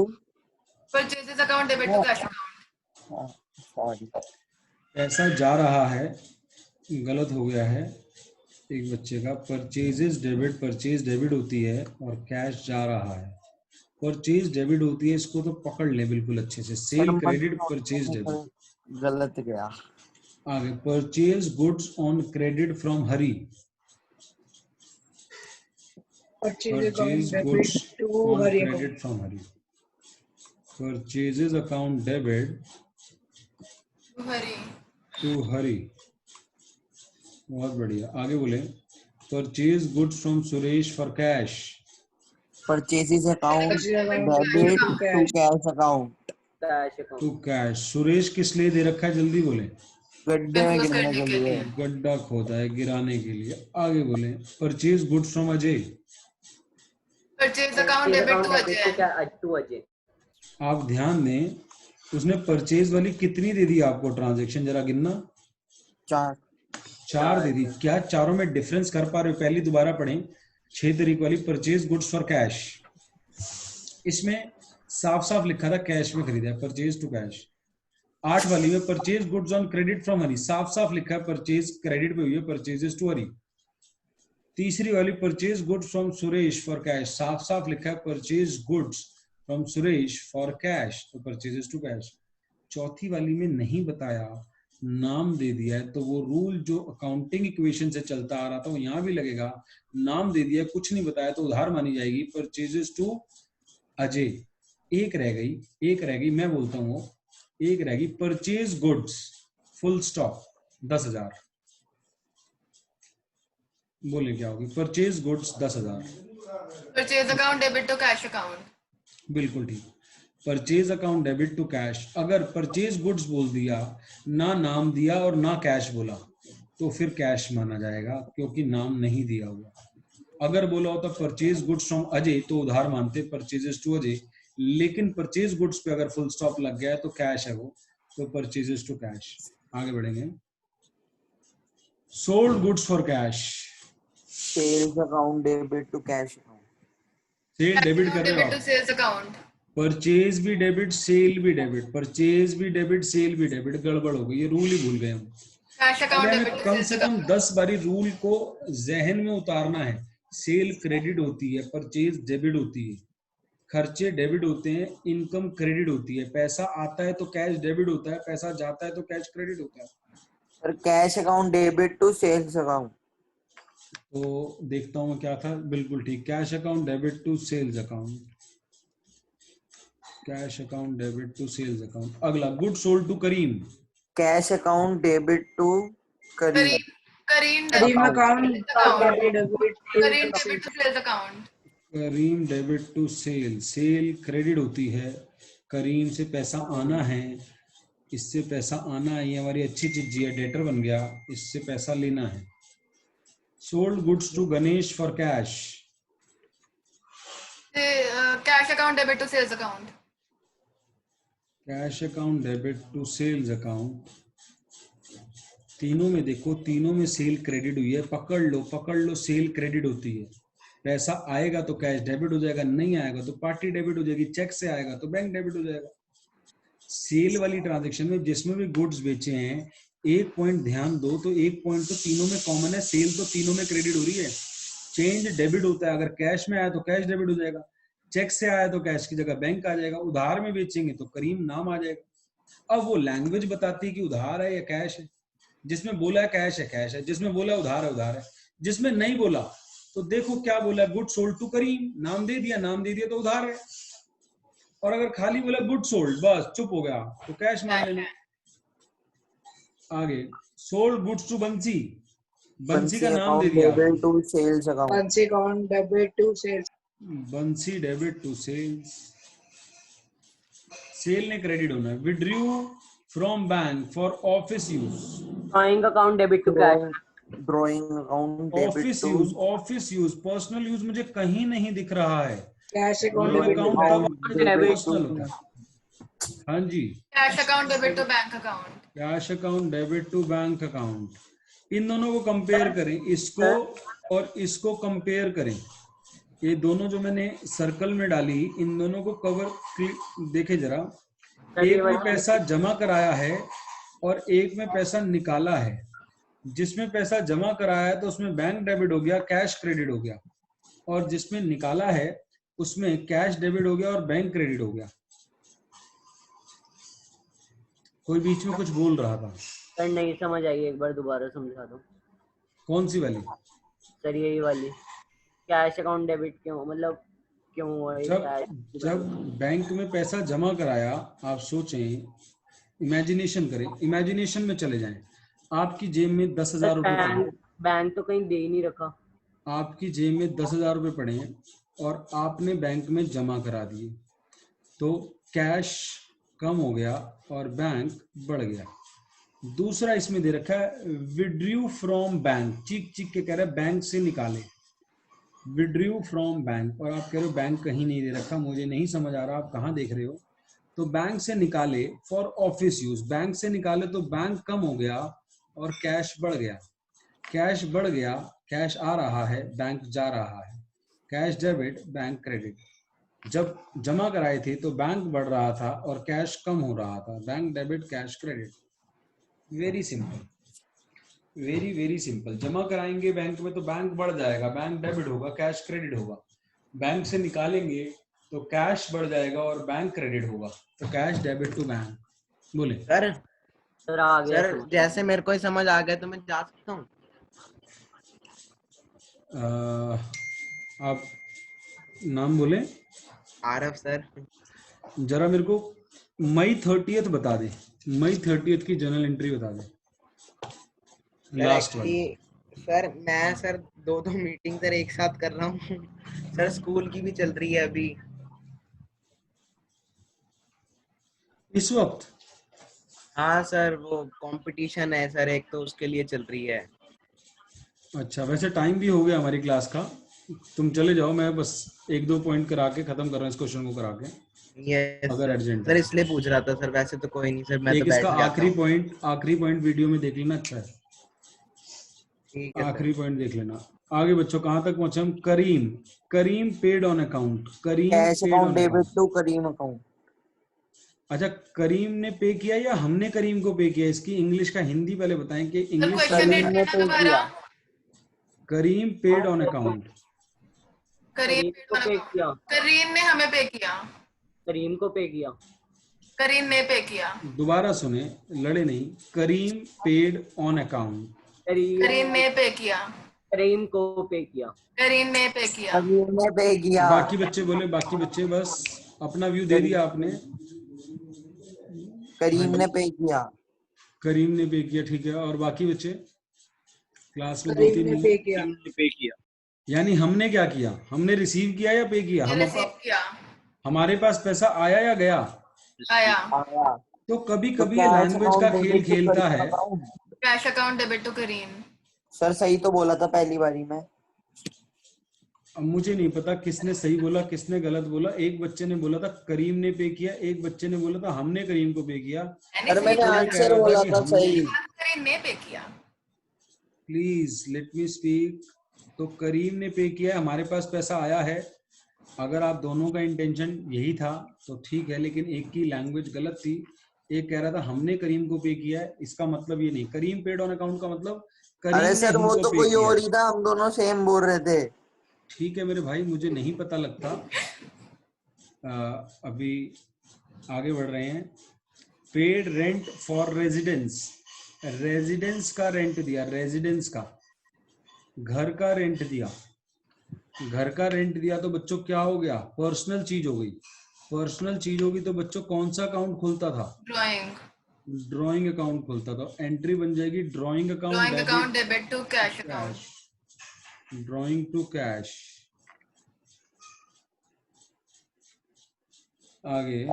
purchases account. Debit to cash account. Sorry पैसा जा रहा है, गलत हो गया है एक बच्चे का। परचेजेस डेबिट, परचेज डेबिट होती है और कैश जा रहा है। परचेज डेबिट होती है, इसको तो पकड़ ले बिल्कुल अच्छे से। Sale credit, purchase debit. गलत गया। आगे, purchase goods on credit from Hari, Purchase purchase account goods debit to on Hari account. Credit from Hari. Purchases account debit Hurry. To Hari, बहुत बढ़िया। आगे बोले, purchase goods from Suresh for cash, purchases account Purchase account debit debit to to cash. Cash account. Cash account. To cash. Suresh किस लिए दे रखा है, जल्दी बोले। गड्ढे में Confuse गिरने करने के के लिए। लिए. गड्ढा खोदा है गिराने के लिए। आगे बोले, purchase goods from Ajay. Purchase account debit to Ajay. To Ajay. आप ध्यान दें, उसने परचेज वाली कितनी दे दी आपको ट्रांजैक्शन, जरा गिनना। 4 दे दी। क्या चारों में डिफरेंस कर पा रहे हो? पहली दोबारा पढ़ें, 6 तारीख वाली, परचेज गुड्स फॉर कैश। इसमें साफ साफ लिखा था कैश में खरीदा है, परचेज टू कैश। 8 वाली में purchase goods on credit from Hari, साफ साफ लिखा है परचेज क्रेडिट पे हुई है, परचेजेस टू हरी। तीसरी वाली purchase goods from Suresh for cash, साफ साफ लिखा है purchase goods from Suresh for cash, तो परचेजेस टू कैश। चौथी वाली में नहीं बताया, नाम दे दिया है, तो वो रूल जो अकाउंटिंग इक्वेशन से चलता आ रहा था वो यहाँ भी लगेगा। नाम दे दिया, कुछ नहीं बताया, तो उधार मानी जाएगी। Purchases to Ajay. एक रह गई, मैं बोलता हूँ वो एक रहेगी। परचेज गुड्स फुल स्टॉप 10,000, बोले क्या होगी? Purchase goods 10,000। Purchase account debit to cash account. बिल्कुल ठीक। Purchase account debit to cash. अगर परचेज गुड्स बोल दिया, ना नाम दिया और ना कैश बोला, तो फिर कैश माना जाएगा, क्योंकि नाम नहीं दिया हुआ। अगर बोला होता परचेज गुड्स फ्रॉम अजय, तो उधार मानते परचेजेस टू अजय। लेकिन परचेज गुड्स पे अगर फुल स्टॉप लग गया है तो कैश है वो, तो परचेजेस टू कैश। आगे बढ़ेंगे। Sold goods for cash, sales account debit to cash account. Sale debit कर रहे हो Debit to आप। sales account. परचेज भी डेबिट, सेल भी डेबिट, परचेज भी डेबिट, सेल भी डेबिट, गड़बड़ हो गई, ये रूल ही भूल गए हम। Cash account हमें debit to कम sales से कम account. 10 बारी रूल को जहन में उतारना है। सेल क्रेडिट होती है, परचेज डेबिट होती है, खर्चे डेबिट होते हैं, इनकम क्रेडिट होती है। पैसा आता है तो कैश डेबिट होता है, पैसा जाता है तो कैश क्रेडिट होता है। और cash account debit to sales account. तो देखता हूँ मैं क्या था, बिल्कुल ठीक। Cash account debit to sales account, cash account debit to sales account. अगला, good sold to Kareem, cash account debit to Kareem. Kareem Kareem debit account account. debit to Kareem debit to sales account. Karim debit to sale, sale credit होती है, करीम से पैसा आना है, इससे पैसा आना है, ये हमारी अच्छी चीज है, डेटर बन गया, इससे पैसा लेना है। Sold goods to Ganesh for cash, Cash account debit to sales account. Cash account debit to sales account. तीनों में देखो, तीनों में सेल क्रेडिट हुई है, पकड़ लो, सेल क्रेडिट होती है। पैसा आएगा तो कैश डेबिट हो जाएगा, नहीं आएगा तो पार्टी डेबिट हो जाएगी, चेक से आएगा तो बैंक डेबिट हो जाएगा। सेल वाली ट्रांजैक्शन में जिसमें भी गुड्स बेचे हैं, एक पॉइंट ध्यान दो, तो एक पॉइंट तो तीनों में कॉमन है, सेल तो तीनों में क्रेडिट हो रही है, चेंज डेबिट होता है। अगर कैश में आया तो कैश डेबिट हो जाएगा, चेक से आया तो कैश की जगह बैंक आ जाएगा, उधार में बेचेंगे तो करीम नाम आ जाएगा। अब वो लैंग्वेज बताती है कि उधार है या कैश है। जिसमें बोला है कैश है कैश है, जिसमें बोला उधार है, जिसमें नहीं बोला तो देखो क्या बोला, गुड सोल्ड टू करीम, नाम दे दिया तो उधार है। और अगर खाली बोला गुड सोल्ड, बस चुप हो गया, तो कैश मान लेना। आगे, सोल्ड गुड्स टू बंसी, बंसी का नाम दे दिया, debit to sales account. Bansi account debit to sales. Bansi debit to sales, sale ने क्रेडिट होना है। Withdrew from bank for office use. Drawing account debit to cash. Drawing account debit to office use, personal use मुझे कहीं नहीं दिख रहा है। Cash account bank debit to account bank. कब डेबिट पर्सनल होता है? हाँ जी, cash account debit to bank account. Cash account debit to bank account. इन दोनों को कंपेयर करें, इसको और इसको कंपेयर करें। ये दोनों जो मैंने सर्कल में डाली, इन दोनों को कवर देखे जरा। एक में पैसा जमा कराया है और एक में पैसा निकाला है। जिसमें पैसा जमा कराया है तो उसमें बैंक डेबिट हो गया, कैश क्रेडिट हो गया, और जिसमें निकाला है उसमें कैश डेबिट हो गया और बैंक क्रेडिट हो गया। कोई बीच में कुछ बोल रहा था सर नहीं समझ आई, एक बार दोबारा समझा दो। कौन सी वाली? सर यही वाली, कैश अकाउंट डेबिट क्यों, मतलब क्यों हुआ ये जब कैश? जब बैंक में पैसा जमा कराया, आप सोचें, इमेजिनेशन करें, इमेजिनेशन में चले जाएं। आपकी जेब में 10,000 रुपए पड़े, बैंक तो कहीं दे ही नहीं रखा। आपकी जेब में 10,000 रुपए पड़े हैं और आपने बैंक में जमा करा दिए, तो कैश कम हो गया और बैंक बढ़ गया। दूसरा इसमें दे रखा है विड्रू फ्रॉम बैंक, चीख चीख के कह रहे हैं बैंक से निकाले, विड्रू फ्रॉम बैंक, और आप कह रहे हो बैंक कहीं नहीं दे रखा, मुझे नहीं समझ आ रहा आप कहाँ देख रहे हो। तो बैंक से निकाले फॉर ऑफिस यूज, बैंक से निकाले तो बैंक कम हो गया और कैश बढ़ गया। कैश बढ़ गया, कैश आ रहा है, बैंक जा रहा है। Cash debit, bank credit. जब जमा कराए थे तो बैंक बढ़ रहा था और कैश कम हो रहा था, bank debit cash credit. Very simple, very very simple. जमा कराएंगे बैंक में तो बैंक बढ़ जाएगा, बैंक डेबिट होगा, कैश क्रेडिट होगा। बैंक से निकालेंगे तो कैश बढ़ जाएगा और बैंक क्रेडिट होगा, तो कैश डेबिट टू बैंक। बोले सर आ गया सर समझ। जैसे मेरे को ही समझ आ गया तो मैं जा सकता हूँ? आप नाम बोले? आरफ सर। जरा मेरे को मई 30th बता दे, मई 30th की जर्नल एंट्री बता दे, लास्ट वाली। सर मैं सर दो मीटिंग सर एक साथ कर रहा हूँ सर, स्कूल की भी चल रही है अभी इस वक्त। हाँ सर, वो कंपटीशन है सर एक, तो उसके लिए चल रही है। अच्छा, वैसे टाइम भी हो गया हमारी क्लास का, तुम चले जाओ, मैं बस 1-2 पॉइंट करा के खत्म कर रहा हूँ इस क्वेश्चन को करा के। यस अगर अर्जेंट सर, इसलिए पूछ रहा था सर, वैसे तो कोई नहीं सर, मैं एक तो बैठ इसका जाता आखिरी पॉइंट वीडियो में देख लेना, अच्छा है, ठीक है सर। आखिरी पॉइंट देख लेना। आगे बच्चों कहाँ तक पहुंचे हम? Kareem paid on account, Kareem cash paid account on debit account. To Kareem account. अच्छा, करीम ने पे किया या हमने करीम को पे किया? इसकी इंग्लिश का हिंदी पहले बताएं कि इंग्लिश क्वेश्चन करीम ने पे किया। करीम पेड ऑन अकाउंट। करीम को पे किया, करीम ने हमें पे किया। करीम को पे किया, करीम ने पे किया। दोबारा सुने, लड़े नहीं। करीम पेड ऑन अकाउंट, करीम ने पे किया। करीम को पे किया, करीम ने पे किया। करीम ने पे किया। बाकी बच्चे बोले, बाकी बच्चे बस अपना व्यू दे दिया आपने। करीम ने पे किया। करीम ने पे किया, ठीक है। और बाकी बच्चे क्लास में करीम 2-3 ने पे किया। पे किया। यानी हमने क्या किया? हमने रिसीव किया या पे किया? हम रिसीव किया। हमारे पास पैसा आया या गया? आया। आया। तो कभी तो कभी ये कैश लैंग्वेज का अकाउंट खेल डेबिट टू खेलता करीम है। Account. Cash account debit to Karim. Sir सही तो बोला था पहली बारी में। अब मुझे नहीं पता किसने सही बोला किसने गलत बोला। एक बच्चे ने बोला था करीम ने पे किया, एक बच्चे ने बोला था हमने करीम को पे किया। अरे मैंने आंसर बोला था सही। करीम ने पे किया। Please let me speak. तो करीम ने पे किया, हमारे पास पैसा आया है। अगर आप दोनों का इंटेंशन यही था तो ठीक है, लेकिन एक की लैंग्वेज गलत थी। एक कह रहा था हमने करीम को पे किया है, इसका मतलब ये नहीं। करीम पेड ऑन अकाउंट का मतलब करीम अरे ने सर वो हमको तो पे कोई किया। और ही था, हम दोनों सेम बोल रहे थे। ठीक है मेरे भाई, मुझे नहीं पता लगता। अभी आगे बढ़ रहे हैं। Paid rent for residence, residence का रेंट दिया, रेजिडेंस का, घर का रेंट दिया। घर का रेंट दिया तो बच्चों क्या हो गया? पर्सनल चीज हो गई। पर्सनल चीज होगी तो बच्चों कौन सा अकाउंट खुलता था? ड्राइंग। ड्राइंग अकाउंट खुलता था। एंट्री बन जाएगी drawing account debit to cash account. Drawing to cash. आगे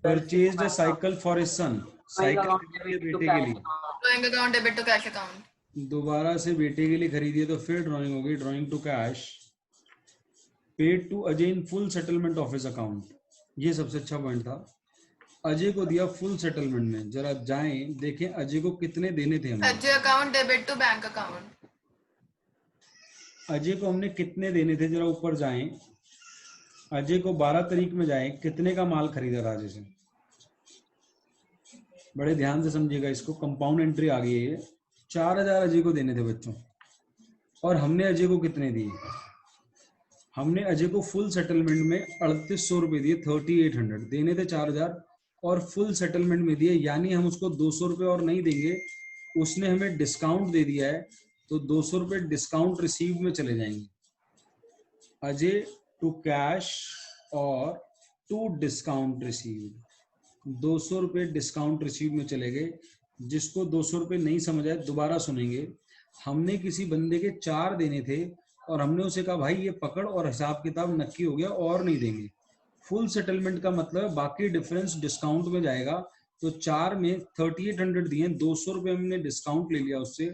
purchased a cycle for a son, cycle account खरीदी है डेबिट टू बेटे के कैश लिए, account. Drawing account debit to cash account. दोबारा से बेटे के लिए खरीदी है तो फिर ड्राइंग होगी, drawing to cash. Paid to Ajay in full settlement of his account, ये सबसे अच्छा पॉइंट था। अजय को दिया फुल सेटलमेंट में, जरा जाएं देखें अजय को कितने देने थे हमने। Ajay account debit to bank account. Ajay को हमने कितने देने थे, जरा ऊपर जाएं। अजय को 12 तारीख में जाएं, कितने का माल खरीदा था अजय से, बड़े ध्यान से समझिएगा इसको। कंपाउंड एंट्री आ गई है, 4000 अजय को देने थे बच्चों, और हमने अजय को कितने दिए, हमने अजय को फुल सेटलमेंट में 3800 रुपए दिए, 3800 देने थे 4000 और फुल सेटलमेंट में दिए, यानी हम उसको 200 रुपए और नहीं देंगे, उसने हमें डिस्काउंट दे दिया है तो 200 रुपए डिस्काउंट रिसीव में चले जाएंगे। अजय टू कैश और टू डिस्काउंट रिसीव, 200 रुपए डिस्काउंट रिसीव में चले गए। जिसको 200 रुपए नहीं समझ आए दोबारा सुनेंगे। हमने किसी बंदे के 4 देने थे और हमने उसे कहा भाई ये पकड़ और हिसाब किताब नक्की हो गया और नहीं देंगे। फुल सेटलमेंट का मतलब बाकी डिफरेंस डिस्काउंट में जाएगा, तो 4 में 3800 दिए, 200 रुपए हमने डिस्काउंट ले लिया उससे,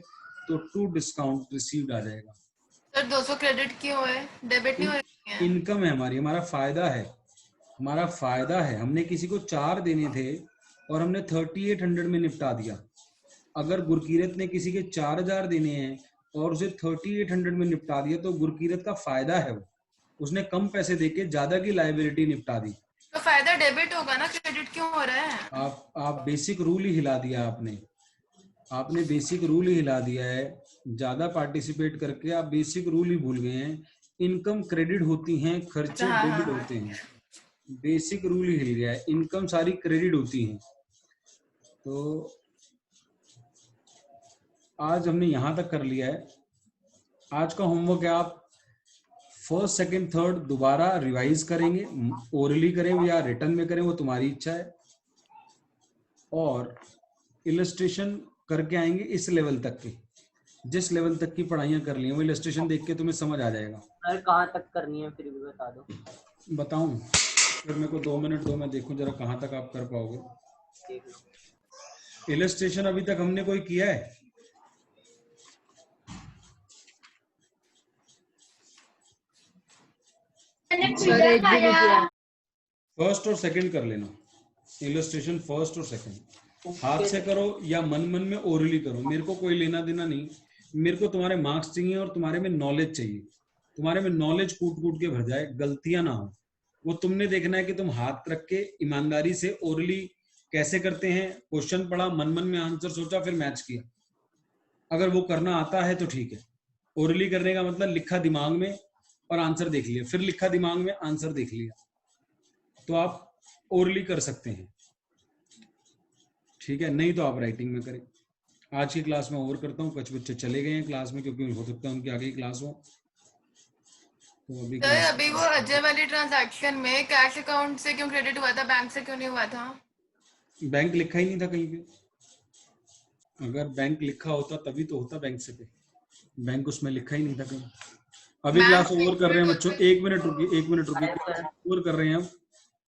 तो टू डिस्काउंट रिसीव्ड आ जाएगा। सर 200 क्रेडिट क्यों है, डेबिट नहीं हो रही है? इनकम है हमारी, हमारा फायदा है, हमारा फायदा है। हमने किसी को 4 देने थे और हमने 3800 में निपटा दिया। अगर गुरकीरत ने किसी के 4000 देने हैं और उसे 3800 में निपटा दिया तो गुरकीरत का फायदा है, वो उसने कम पैसे देके ज्यादा की लायबिलिटी निपटा दी। तो फायदा डेबिट होगा ना, क्रेडिट क्यों हो रहा है? आप बेसिक रूल ही हिला दिया आपने बेसिक रूल ही हिला दिया है। ज्यादा पार्टिसिपेट करके आप बेसिक रूल ही भूल गए हैं। इनकम क्रेडिट होती हैं, खर्चे डेबिट होते हैं। बेसिक रूल ही हिल गया है, इनकम सारी क्रेडिट होती हैं। तो आज हमने यहां तक कर लिया है। आज का होमवर्क है, आप फर्स्ट सेकंड थर्ड दोबारा रिवाइज करेंगे, ओरली करें या रिटर्न में करें वो तुम्हारी इच्छा है, और इलस्ट्रेशन करके आएंगे इस लेवल तक के, जिस लेवल तक की पढ़ाइयाँ कर ली हैं वो इलस्ट्रेशन देख के तुम्हें समझ आ जाएगा। सर कहाँ तक करनी है फिर भी बता दो। बताऊं? फिर मेरे को 2 मिनट दो, मैं देखूं जरा कहाँ तक आप कर पाओगे। देख लो। इलस्ट्रेशन अभी तक हमने कोई किया है? फर्स्ट और सेकंड कर लेना, इलस्ट्रेशन फर्स्ट और सेकंड हाथ से करो या मन मन में ओरली करो, मेरे को कोई लेना देना नहीं। मेरे को तुम्हारे मार्क्स चाहिए और तुम्हारे में नॉलेज चाहिए, तुम्हारे में नॉलेज कूट कूट के भर जाए, गलतियां ना हो। वो तुमने देखना है कि तुम हाथ रख के ईमानदारी से ओरली कैसे करते हैं। क्वेश्चन पढ़ा, मन मन में आंसर सोचा, फिर मैच किया। अगर वो करना आता है तो ठीक है। ओरली करने का मतलब लिखा दिमाग में और आंसर देख लिया, फिर लिखा दिमाग में आंसर देख लिया, तो आप ओरली कर सकते हैं, ठीक है। नहीं तो आप राइटिंग में करें। आज की क्लास में ओवर करता हूँ, कुछ बच्चे चले गए हैं क्लास में क्योंकि हो सकता है उनकी आगे की क्लास हो। तो अभी वो अजय वाली ट्रांजैक्शन में कैश अकाउंट से क्यों क्रेडिट हुआ था, बैंक से क्यों नहीं हुआ था? बैंक लिखा ही नहीं था कहीं पे। अगर बैंक लिखा होता तभी तो होता बैंक से पे, बैंक उसमें लिखा ही नहीं था कहीं। अभी क्लास ओवर कर रहे हैं बच्चों, 1 मिनट रुकिए, 1 मिनट रुकिए, ओवर कर रहे हैं हम।